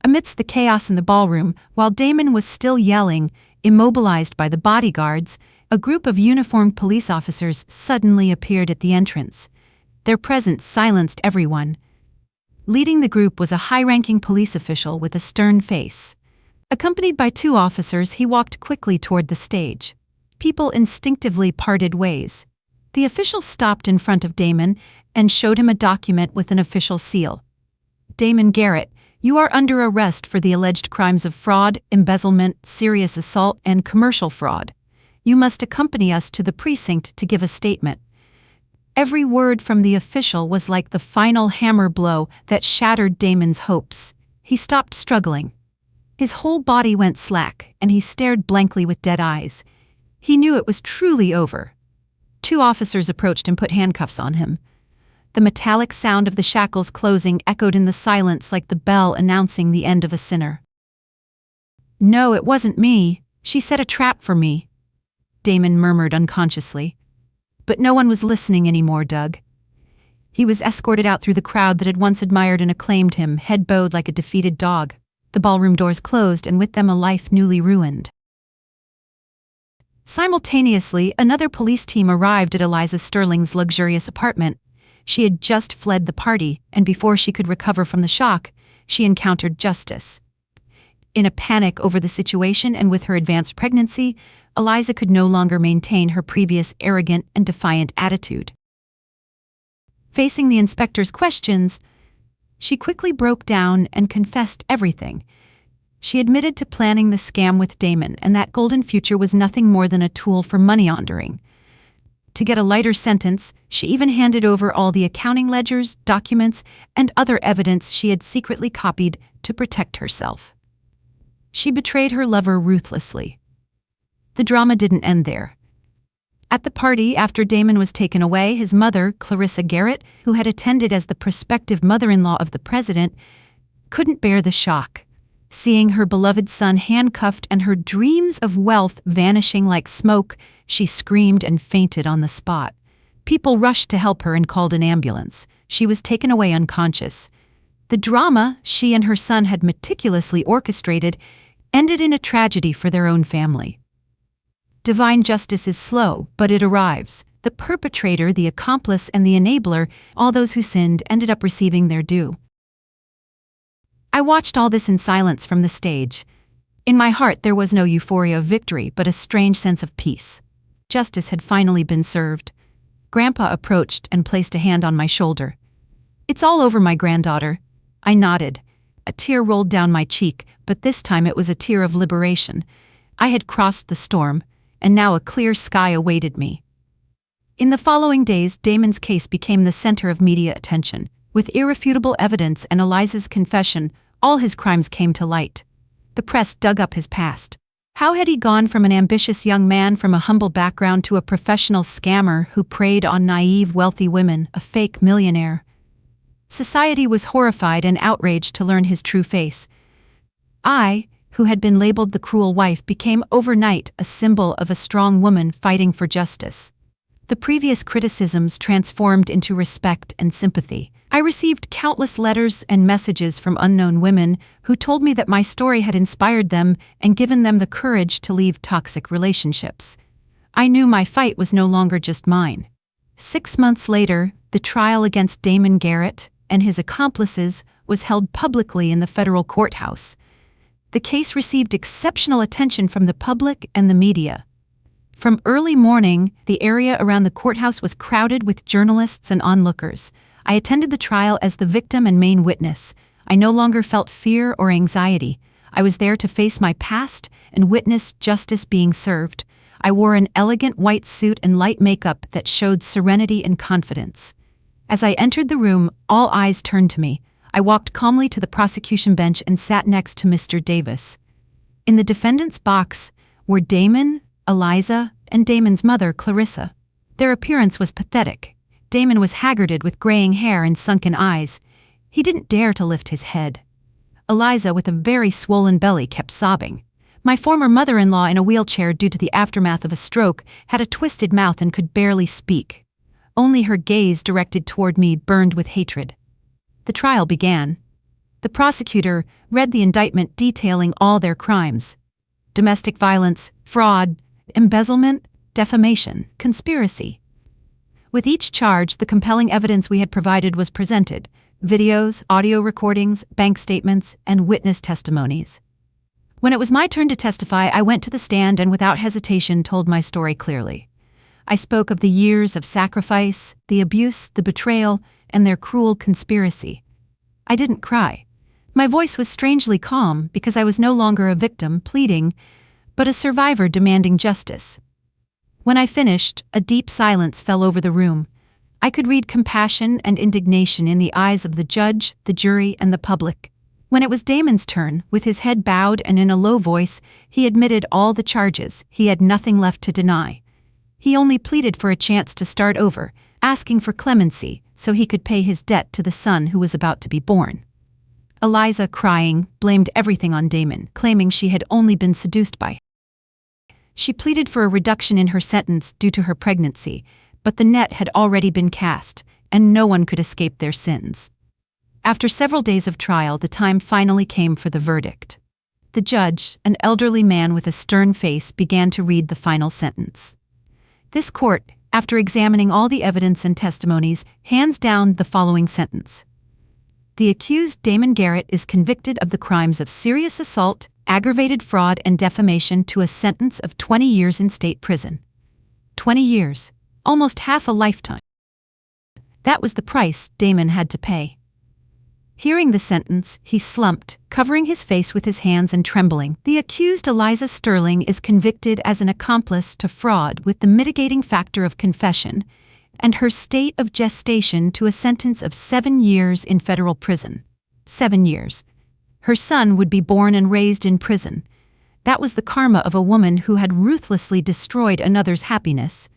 Amidst the chaos in the ballroom, while Damon was still yelling, immobilized by the bodyguards, a group of uniformed police officers suddenly appeared at the entrance. Their presence silenced everyone. Leading the group was a high-ranking police official with a stern face. Accompanied by 2 officers, he walked quickly toward the stage. People instinctively parted ways. The official stopped in front of Damon and showed him a document with an official seal. Damon Garrett, you are under arrest for the alleged crimes of fraud, embezzlement, serious assault, and commercial fraud. You must accompany us to the precinct to give a statement. Every word from the official was like the final hammer blow that shattered Damon's hopes. He stopped struggling. His whole body went slack, and he stared blankly with dead eyes. He knew it was truly over. 2 officers approached and put handcuffs on him. The metallic sound of the shackles closing echoed in the silence like the bell announcing the end of a sinner. No, it wasn't me. She set a trap for me, Damon murmured unconsciously. But no one was listening anymore, Doug. He was escorted out through the crowd that had once admired and acclaimed him, head bowed like a defeated dog. The ballroom doors closed, and with them a life newly ruined. Simultaneously, another police team arrived at Eliza Sterling's luxurious apartment. She had just fled the party, and before she could recover from the shock, she encountered Justice. In a panic over the situation and with her advanced pregnancy, Eliza could no longer maintain her previous arrogant and defiant attitude. Facing the inspector's questions, she quickly broke down and confessed everything. She admitted to planning the scam with Damon and that Golden Future was nothing more than a tool for money laundering. To get a lighter sentence, she even handed over all the accounting ledgers, documents, and other evidence she had secretly copied to protect herself. She betrayed her lover ruthlessly. The drama didn't end there. At the party, after Damon was taken away, his mother, Clarissa Garrett, who had attended as the prospective mother-in-law of the president, couldn't bear the shock. Seeing her beloved son handcuffed and her dreams of wealth vanishing like smoke, she screamed and fainted on the spot. People rushed to help her and called an ambulance. She was taken away unconscious. The drama she and her son had meticulously orchestrated ended in a tragedy for their own family. Divine justice is slow, but it arrives. The perpetrator, the accomplice, and the enabler, all those who sinned, ended up receiving their due. I watched all this in silence from the stage. In my heart there was no euphoria of victory, but a strange sense of peace. Justice had finally been served. Grandpa approached and placed a hand on my shoulder. "It's all over, my granddaughter." I nodded. A tear rolled down my cheek, but this time it was a tear of liberation. I had crossed the storm, and now a clear sky awaited me. In the following days, Damon's case became the center of media attention. With irrefutable evidence and Eliza's confession, all his crimes came to light. The press dug up his past. How had he gone from an ambitious young man from a humble background to a professional scammer who preyed on naive, wealthy women, a fake millionaire? Society was horrified and outraged to learn his true face. I, who had been labeled the cruel wife, became overnight a symbol of a strong woman fighting for justice. The previous criticisms transformed into respect and sympathy. I received countless letters and messages from unknown women who told me that my story had inspired them and given them the courage to leave toxic relationships. I knew my fight was no longer just mine. 6 months later, the trial against Damon Garrett and his accomplices was held publicly in the federal courthouse. The case received exceptional attention from the public and the media. From early morning, the area around the courthouse was crowded with journalists and onlookers. I attended the trial as the victim and main witness. I no longer felt fear or anxiety. I was there to face my past and witness justice being served. I wore an elegant white suit and light makeup that showed serenity and confidence. As I entered the room, all eyes turned to me. I walked calmly to the prosecution bench and sat next to Mr. Davis. In the defendant's box were Damon, Eliza, and Damon's mother, Clarissa. Their appearance was pathetic. Damon was haggarded with graying hair and sunken eyes. He didn't dare to lift his head. Eliza, with a very swollen belly, kept sobbing. My former mother-in-law, in a wheelchair due to the aftermath of a stroke, had a twisted mouth and could barely speak. Only her gaze directed toward me burned with hatred. The trial began. The prosecutor read the indictment detailing all their crimes: domestic violence, fraud, embezzlement, defamation, conspiracy. With each charge, the compelling evidence we had provided was presented: videos, audio recordings, bank statements, and witness testimonies. When it was my turn to testify, I went to the stand and without hesitation told my story clearly. I spoke of the years of sacrifice, the abuse, the betrayal, and their cruel conspiracy. I didn't cry. My voice was strangely calm because I was no longer a victim pleading, but a survivor demanding justice. When I finished, a deep silence fell over the room. I could read compassion and indignation in the eyes of the judge, the jury, and the public. When it was Damon's turn, with his head bowed and in a low voice, he admitted all the charges. He had nothing left to deny. He only pleaded for a chance to start over, asking for clemency so he could pay his debt to the son who was about to be born. Eliza, crying, blamed everything on Damon, claiming she had only been seduced by him. She pleaded for a reduction in her sentence due to her pregnancy, but the net had already been cast, and no one could escape their sins. After several days of trial, the time finally came for the verdict. The judge, an elderly man with a stern face, began to read the final sentence. This court, after examining all the evidence and testimonies, hands down the following sentence. The accused, Damon Garrett, is convicted of the crimes of serious assault, aggravated fraud, and defamation to a sentence of 20 years in state prison. 20 years, almost half a lifetime. That was the price Damon had to pay. Hearing the sentence, he slumped, covering his face with his hands and trembling. The accused, Eliza Sterling, is convicted as an accomplice to fraud with the mitigating factor of confession and her state of gestation to a sentence of 7 years in federal prison. 7 years. Her son would be born and raised in prison. That was the karma of a woman who had ruthlessly destroyed another's happiness.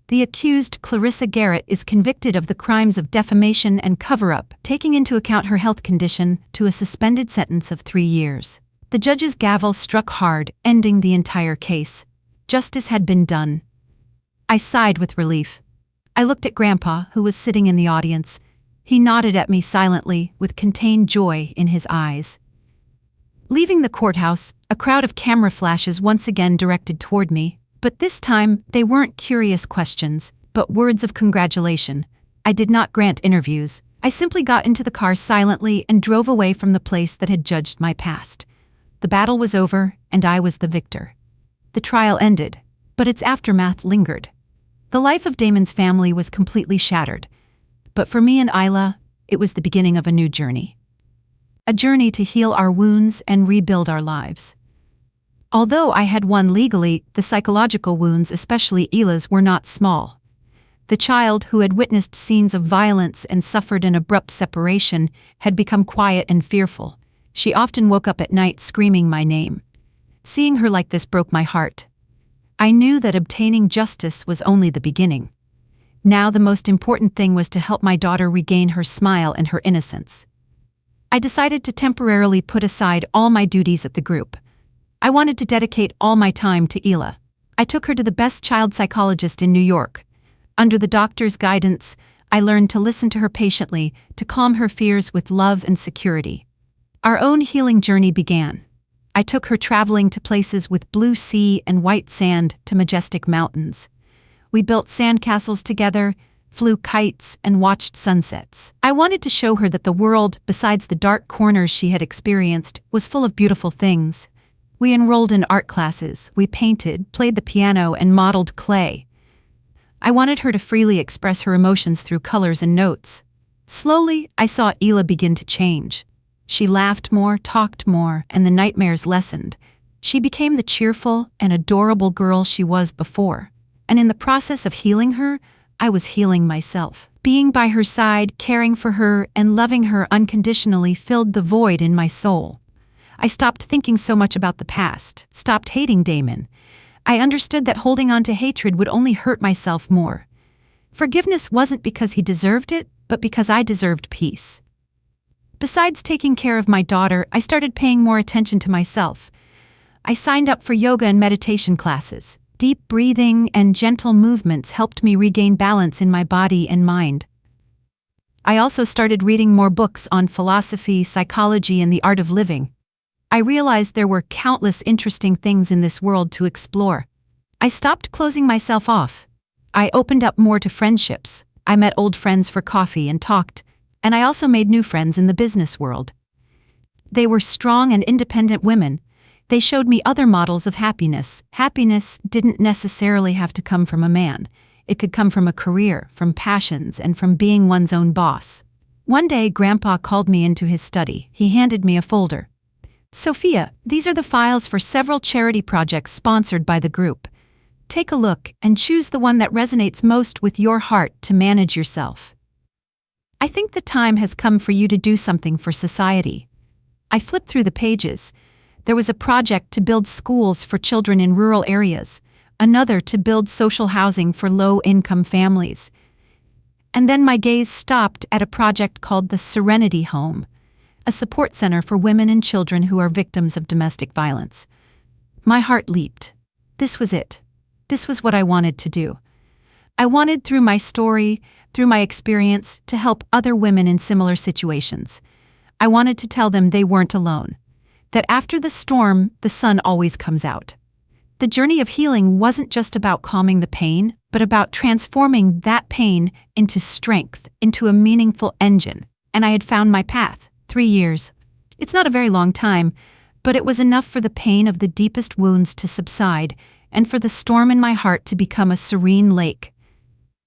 The accused, Clarissa Garrett, is convicted of the crimes of defamation and cover-up, taking into account her health condition, to a suspended sentence of 3 years. The judge's gavel struck hard, ending the entire case. Justice had been done. I sighed with relief. I looked at Grandpa, who was sitting in the audience. He nodded at me silently, with contained joy in his eyes. Leaving the courthouse, a crowd of camera flashes once again directed toward me. But this time, they weren't curious questions, but words of congratulation. I did not grant interviews. I simply got into the car silently and drove away from the place that had judged my past. The battle was over, and I was the victor. The trial ended, but its aftermath lingered. The life of Damon's family was completely shattered. But for me and Isla, it was the beginning of a new journey. A journey to heal our wounds and rebuild our lives. Although I had won legally, the psychological wounds, especially Ila's, were not small. The child, who had witnessed scenes of violence and suffered an abrupt separation, had become quiet and fearful. She often woke up at night screaming my name. Seeing her like this broke my heart. I knew that obtaining justice was only the beginning. Now the most important thing was to help my daughter regain her smile and her innocence. I decided to temporarily put aside all my duties at the group. I wanted to dedicate all my time to Ila. I took her to the best child psychologist in New York. Under the doctor's guidance, I learned to listen to her patiently, to calm her fears with love and security. Our own healing journey began. I took her traveling to places with blue sea and white sand to majestic mountains. We built sandcastles together, flew kites, and watched sunsets. I wanted to show her that the world, besides the dark corners she had experienced, was full of beautiful things. We enrolled in art classes, we painted, played the piano, and modeled clay. I wanted her to freely express her emotions through colors and notes. Slowly, I saw Ela begin to change. She laughed more, talked more, and the nightmares lessened. She became the cheerful and adorable girl she was before. And in the process of healing her, I was healing myself. Being by her side, caring for her, and loving her unconditionally filled the void in my soul. I stopped thinking so much about the past, stopped hating Damon. I understood that holding on to hatred would only hurt myself more. Forgiveness wasn't because he deserved it, but because I deserved peace. Besides taking care of my daughter, I started paying more attention to myself. I signed up for yoga and meditation classes. Deep breathing and gentle movements helped me regain balance in my body and mind. I also started reading more books on philosophy, psychology, and the art of living. I realized there were countless interesting things in this world to explore. I stopped closing myself off. I opened up more to friendships. I met old friends for coffee and talked, and I also made new friends in the business world. They were strong and independent women. They showed me other models of happiness. Happiness didn't necessarily have to come from a man. It could come from a career, from passions, and from being one's own boss. One day, Grandpa called me into his study. He handed me a folder. "Sophia, these are the files for several charity projects sponsored by the group. Take a look and choose the one that resonates most with your heart to manage yourself. I think the time has come for you to do something for society." I flipped through the pages. There was a project to build schools for children in rural areas, another to build social housing for low-income families. And then my gaze stopped at a project called the Serenity Home, a support center for women and children who are victims of domestic violence. My heart leaped. This was it. This was what I wanted to do. I wanted, through my story, through my experience, to help other women in similar situations. I wanted to tell them they weren't alone. That after the storm, the sun always comes out. The journey of healing wasn't just about calming the pain, but about transforming that pain into strength, into a meaningful engine. And I had found my path. 3 years. It's not a very long time, but it was enough for the pain of the deepest wounds to subside, and for the storm in my heart to become a serene lake.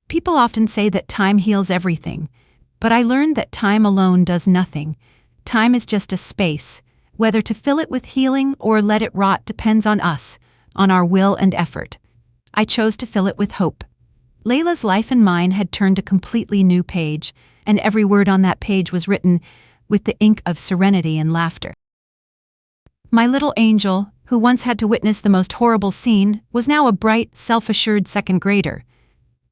People often say that time heals everything, but I learned that time alone does nothing. Time is just a space. Whether to fill it with healing or let it rot depends on us, on our will and effort. I chose to fill it with hope. Layla's life and mine had turned a completely new page, and every word on that page was written with the ink of serenity and laughter. My little angel, who once had to witness the most horrible scene, was now a bright, self-assured second grader.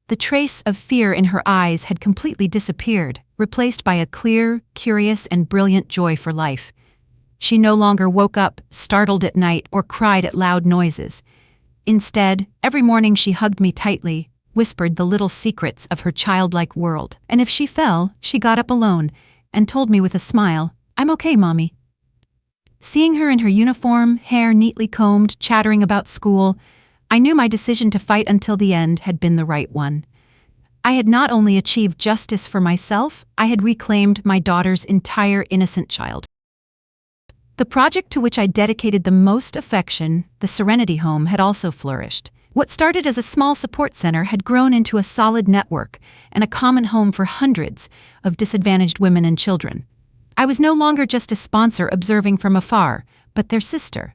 The trace of fear in her eyes had completely disappeared, replaced by a clear, curious, and brilliant joy for life. She no longer woke up, startled at night, or cried at loud noises. Instead, every morning she hugged me tightly, whispered the little secrets of her childlike world. And if she fell, she got up alone, and told me with a smile, "I'm okay, Mommy." Seeing her in her uniform, hair neatly combed, chattering about school, I knew my decision to fight until the end had been the right one. I had not only achieved justice for myself, I had reclaimed my daughter's entire innocent child. The project to which I dedicated the most affection, the Serenity Home, had also flourished. What started as a small support center had grown into a solid network and a common home for hundreds of disadvantaged women and children. I was no longer just a sponsor observing from afar, but their sister,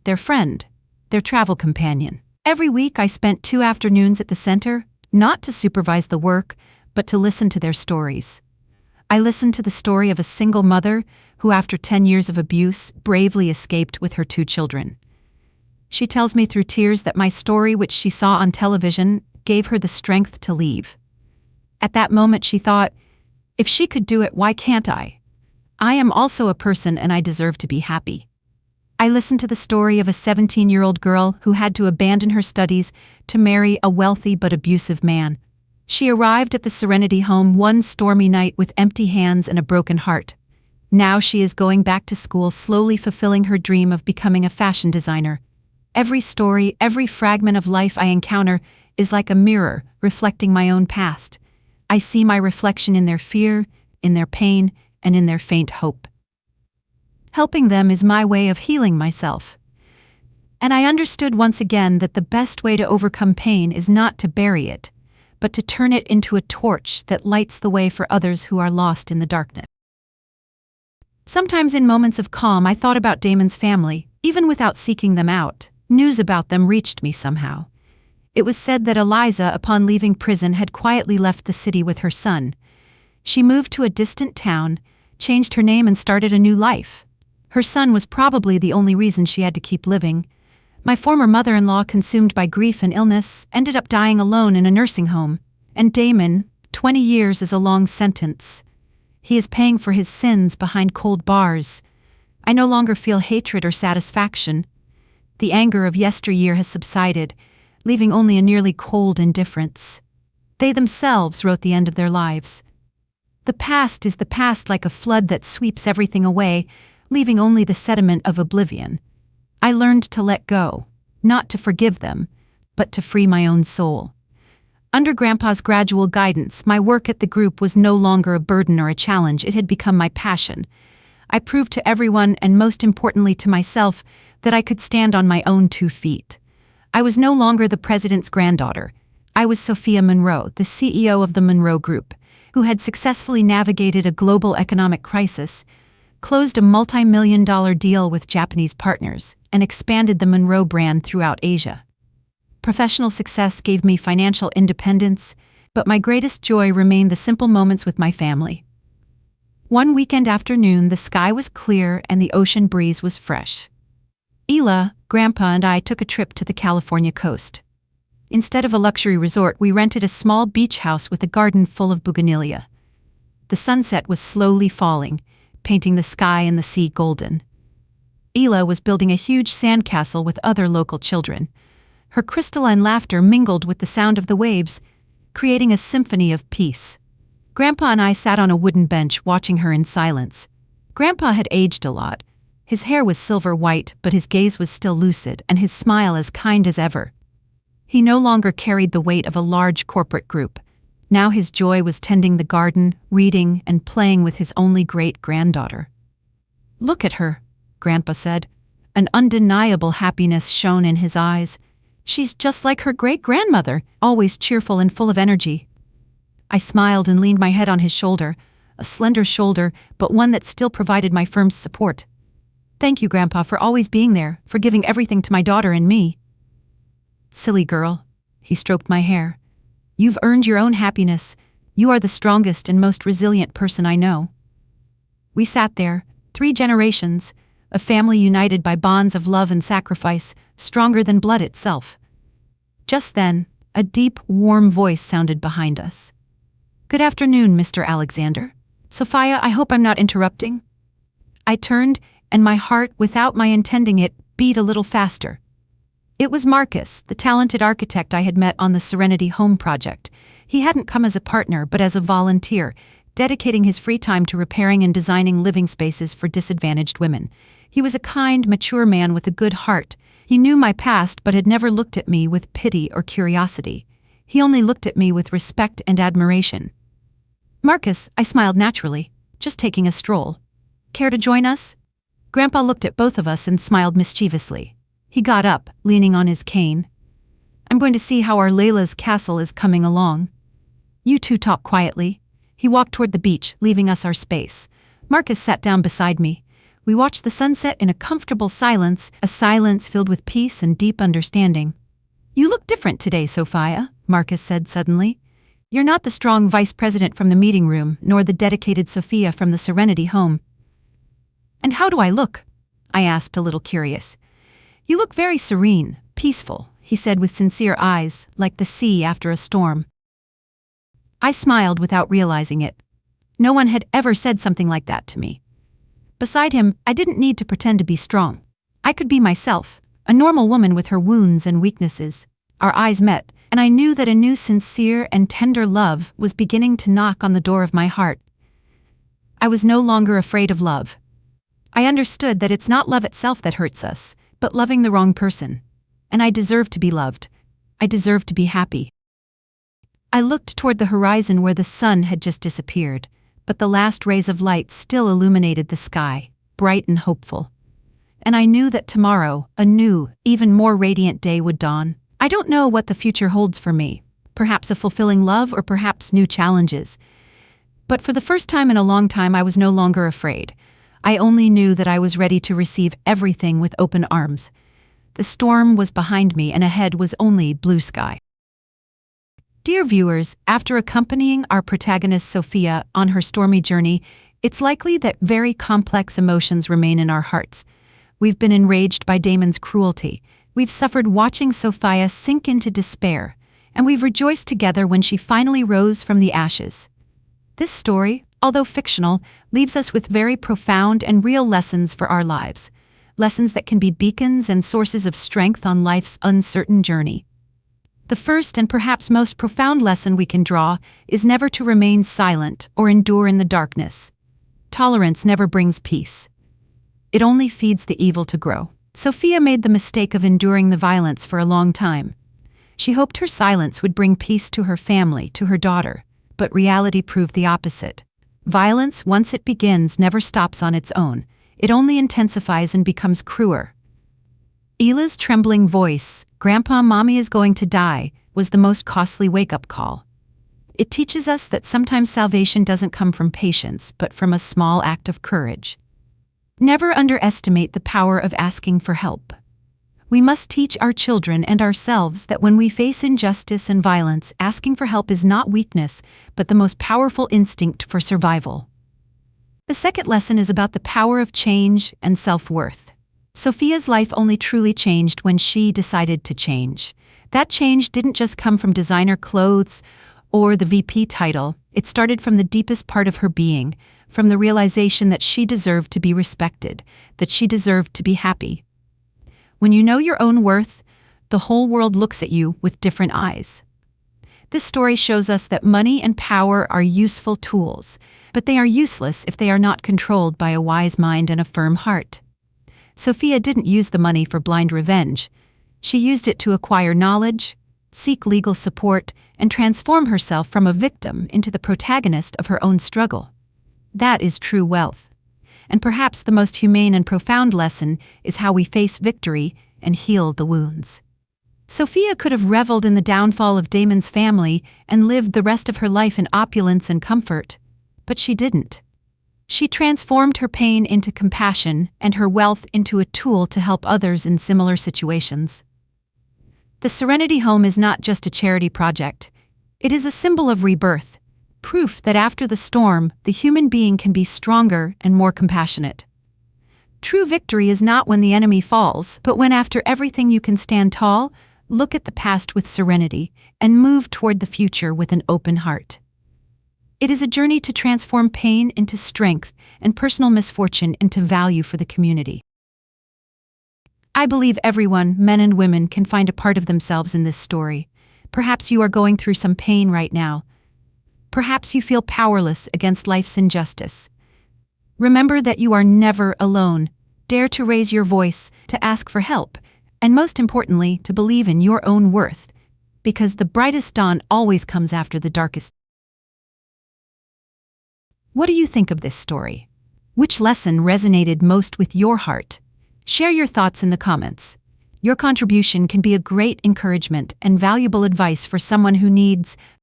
their friend, their travel companion. Every week I spent 2 afternoons at the center, not to supervise the work, but to listen to their stories. I listened to the story of a single mother who, after 10 years of abuse, bravely escaped with her 2 children. She tells me through tears that my story, which she saw on television, gave her the strength to leave. At that moment she thought, if she could do it, why can't I? I am also a person and I deserve to be happy. I listened to the story of a 17-year-old girl who had to abandon her studies to marry a wealthy but abusive man. She arrived at the Serenity Home one stormy night with empty hands and a broken heart. Now she is going back to school, slowly fulfilling her dream of becoming a fashion designer. Every story, every fragment of life I encounter is like a mirror reflecting my own past. I see my reflection in their fear, in their pain, and in their faint hope. Helping them is my way of healing myself. And I understood once again that the best way to overcome pain is not to bury it, but to turn it into a torch that lights the way for others who are lost in the darkness. Sometimes in moments of calm I thought about Damon's family, even without seeking them out. News about them reached me somehow. It was said that Eliza, upon leaving prison, had quietly left the city with her son. She moved to a distant town, changed her name and started a new life. Her son was probably the only reason she had to keep living. My former mother-in-law, consumed by grief and illness, ended up dying alone in a nursing home. And Damon, 20 years is a long sentence. He is paying for his sins behind cold bars. I no longer feel hatred or satisfaction. The anger of yesteryear has subsided, leaving only a nearly cold indifference. They themselves wrote the end of their lives. The past is the past, like a flood that sweeps everything away, leaving only the sediment of oblivion. I learned to let go, not to forgive them, but to free my own soul. Under Grandpa's gradual guidance, my work at the group was no longer a burden or a challenge. It had become my passion. I proved to everyone, and most importantly to myself, that I could stand on my own 2 feet. I was no longer the president's granddaughter. I was Sophia Monroe, the CEO of the Monroe Group, who had successfully navigated a global economic crisis, closed a multi-million-dollar deal with Japanese partners, and expanded the Monroe brand throughout Asia. Professional success gave me financial independence, but my greatest joy remained the simple moments with my family. One weekend afternoon, the sky was clear and the ocean breeze was fresh. Ela, Grandpa, and I took a trip to the California coast. Instead of a luxury resort, we rented a small beach house with a garden full of bougainvillea. The sunset was slowly falling, painting the sky and the sea golden. Ela was building a huge sandcastle with other local children. Her crystalline laughter mingled with the sound of the waves, creating a symphony of peace. Grandpa and I sat on a wooden bench watching her in silence. Grandpa had aged a lot. His hair was silver white, but his gaze was still lucid and his smile as kind as ever. He no longer carried the weight of a large corporate group. Now his joy was tending the garden, reading, and playing with his only great-granddaughter. "Look at her," Grandpa said. An undeniable happiness shone in his eyes. "She's just like her great-grandmother, always cheerful and full of energy." I smiled and leaned my head on his shoulder, a slender shoulder, but one that still provided my firm support. "Thank you, Grandpa, for always being there, for giving everything to my daughter and me." "Silly girl," he stroked my hair. "You've earned your own happiness. You are the strongest and most resilient person I know." We sat there, 3 generations, a family united by bonds of love and sacrifice, stronger than blood itself. Just then, a deep, warm voice sounded behind us. "Good afternoon, Mr. Alexander. Sophia, I hope I'm not interrupting." I turned, and my heart, without my intending it, beat a little faster. It was Marcus, the talented architect I had met on the Serenity Home project. He hadn't come as a partner but as a volunteer, dedicating his free time to repairing and designing living spaces for disadvantaged women. He was a kind, mature man with a good heart. He knew my past but had never looked at me with pity or curiosity. He only looked at me with respect and admiration. "Marcus," I smiled naturally, "just taking a stroll. Care to join us?" Grandpa looked at both of us and smiled mischievously. He got up, leaning on his cane. "I'm going to see how our Layla's castle is coming along. You two talk quietly." He walked toward the beach, leaving us our space. Marcus sat down beside me. We watched the sunset in a comfortable silence, a silence filled with peace and deep understanding. "You look different today, Sophia," Marcus said suddenly. "You're not the strong vice president from the meeting room, nor the dedicated Sophia from the Serenity Home." "And how do I look?" I asked, a little curious. "You look very serene, peaceful," he said with sincere eyes, like the sea after a storm. I smiled without realizing it. No one had ever said something like that to me. Beside him, I didn't need to pretend to be strong. I could be myself, a normal woman with her wounds and weaknesses. Our eyes met, and I knew that a new sincere and tender love was beginning to knock on the door of my heart. I was no longer afraid of love. I understood that it's not love itself that hurts us, but loving the wrong person. And I deserve to be loved. I deserve to be happy. I looked toward the horizon where the sun had just disappeared, but the last rays of light still illuminated the sky, bright and hopeful. And I knew that tomorrow, a new, even more radiant day would dawn. I don't know what the future holds for me, perhaps a fulfilling love or perhaps new challenges. But for the first time in a long time, I was no longer afraid. I only knew that I was ready to receive everything with open arms. The storm was behind me and ahead was only blue sky. Dear viewers, after accompanying our protagonist Sophia on her stormy journey, it's likely that very complex emotions remain in our hearts. We've been enraged by Damon's cruelty. We've suffered watching Sophia sink into despair, and we've rejoiced together when she finally rose from the ashes. This story, although fictional, leaves us with very profound and real lessons for our lives. Lessons that can be beacons and sources of strength on life's uncertain journey. The first and perhaps most profound lesson we can draw is never to remain silent or endure in the darkness. Tolerance never brings peace. It only feeds the evil to grow. Sophia made the mistake of enduring the violence for a long time. She hoped her silence would bring peace to her family, to her daughter, but reality proved the opposite. Violence, once it begins, never stops on its own. It only intensifies and becomes crueler. Ila's trembling voice, "Grandpa, Mommy is going to die," was the most costly wake-up call. It teaches us that sometimes salvation doesn't come from patience, but from a small act of courage. Never underestimate the power of asking for help. We must teach our children and ourselves that when we face injustice and violence, asking for help is not weakness, but the most powerful instinct for survival. The second lesson is about the power of change and self-worth. Sophia's life only truly changed when she decided to change. That change didn't just come from designer clothes or the VP title. It started from the deepest part of her being, from the realization that she deserved to be respected, that she deserved to be happy. When you know your own worth, the whole world looks at you with different eyes. This story shows us that money and power are useful tools, but they are useless if they are not controlled by a wise mind and a firm heart. Sophia didn't use the money for blind revenge. She used it to acquire knowledge, seek legal support, and transform herself from a victim into the protagonist of her own struggle. That is true wealth. And perhaps the most humane and profound lesson is how we face victory and heal the wounds. Sophia could have reveled in the downfall of Damon's family and lived the rest of her life in opulence and comfort, but she didn't. She transformed her pain into compassion and her wealth into a tool to help others in similar situations. The Serenity Home is not just a charity project. It is a symbol of rebirth, proof that after the storm, the human being can be stronger and more compassionate. True victory is not when the enemy falls, but when after everything you can stand tall, look at the past with serenity, and move toward the future with an open heart. It is a journey to transform pain into strength and personal misfortune into value for the community. I believe everyone, men and women, can find a part of themselves in this story. Perhaps you are going through some pain right now. Perhaps you feel powerless against life's injustice. Remember that you are never alone. Dare to raise your voice, to ask for help, and most importantly, to believe in your own worth, because the brightest dawn always comes after the darkest. What do you think of this story? Which lesson resonated most with your heart? Share your thoughts in the comments. Your contribution can be a great encouragement and valuable advice for someone who needs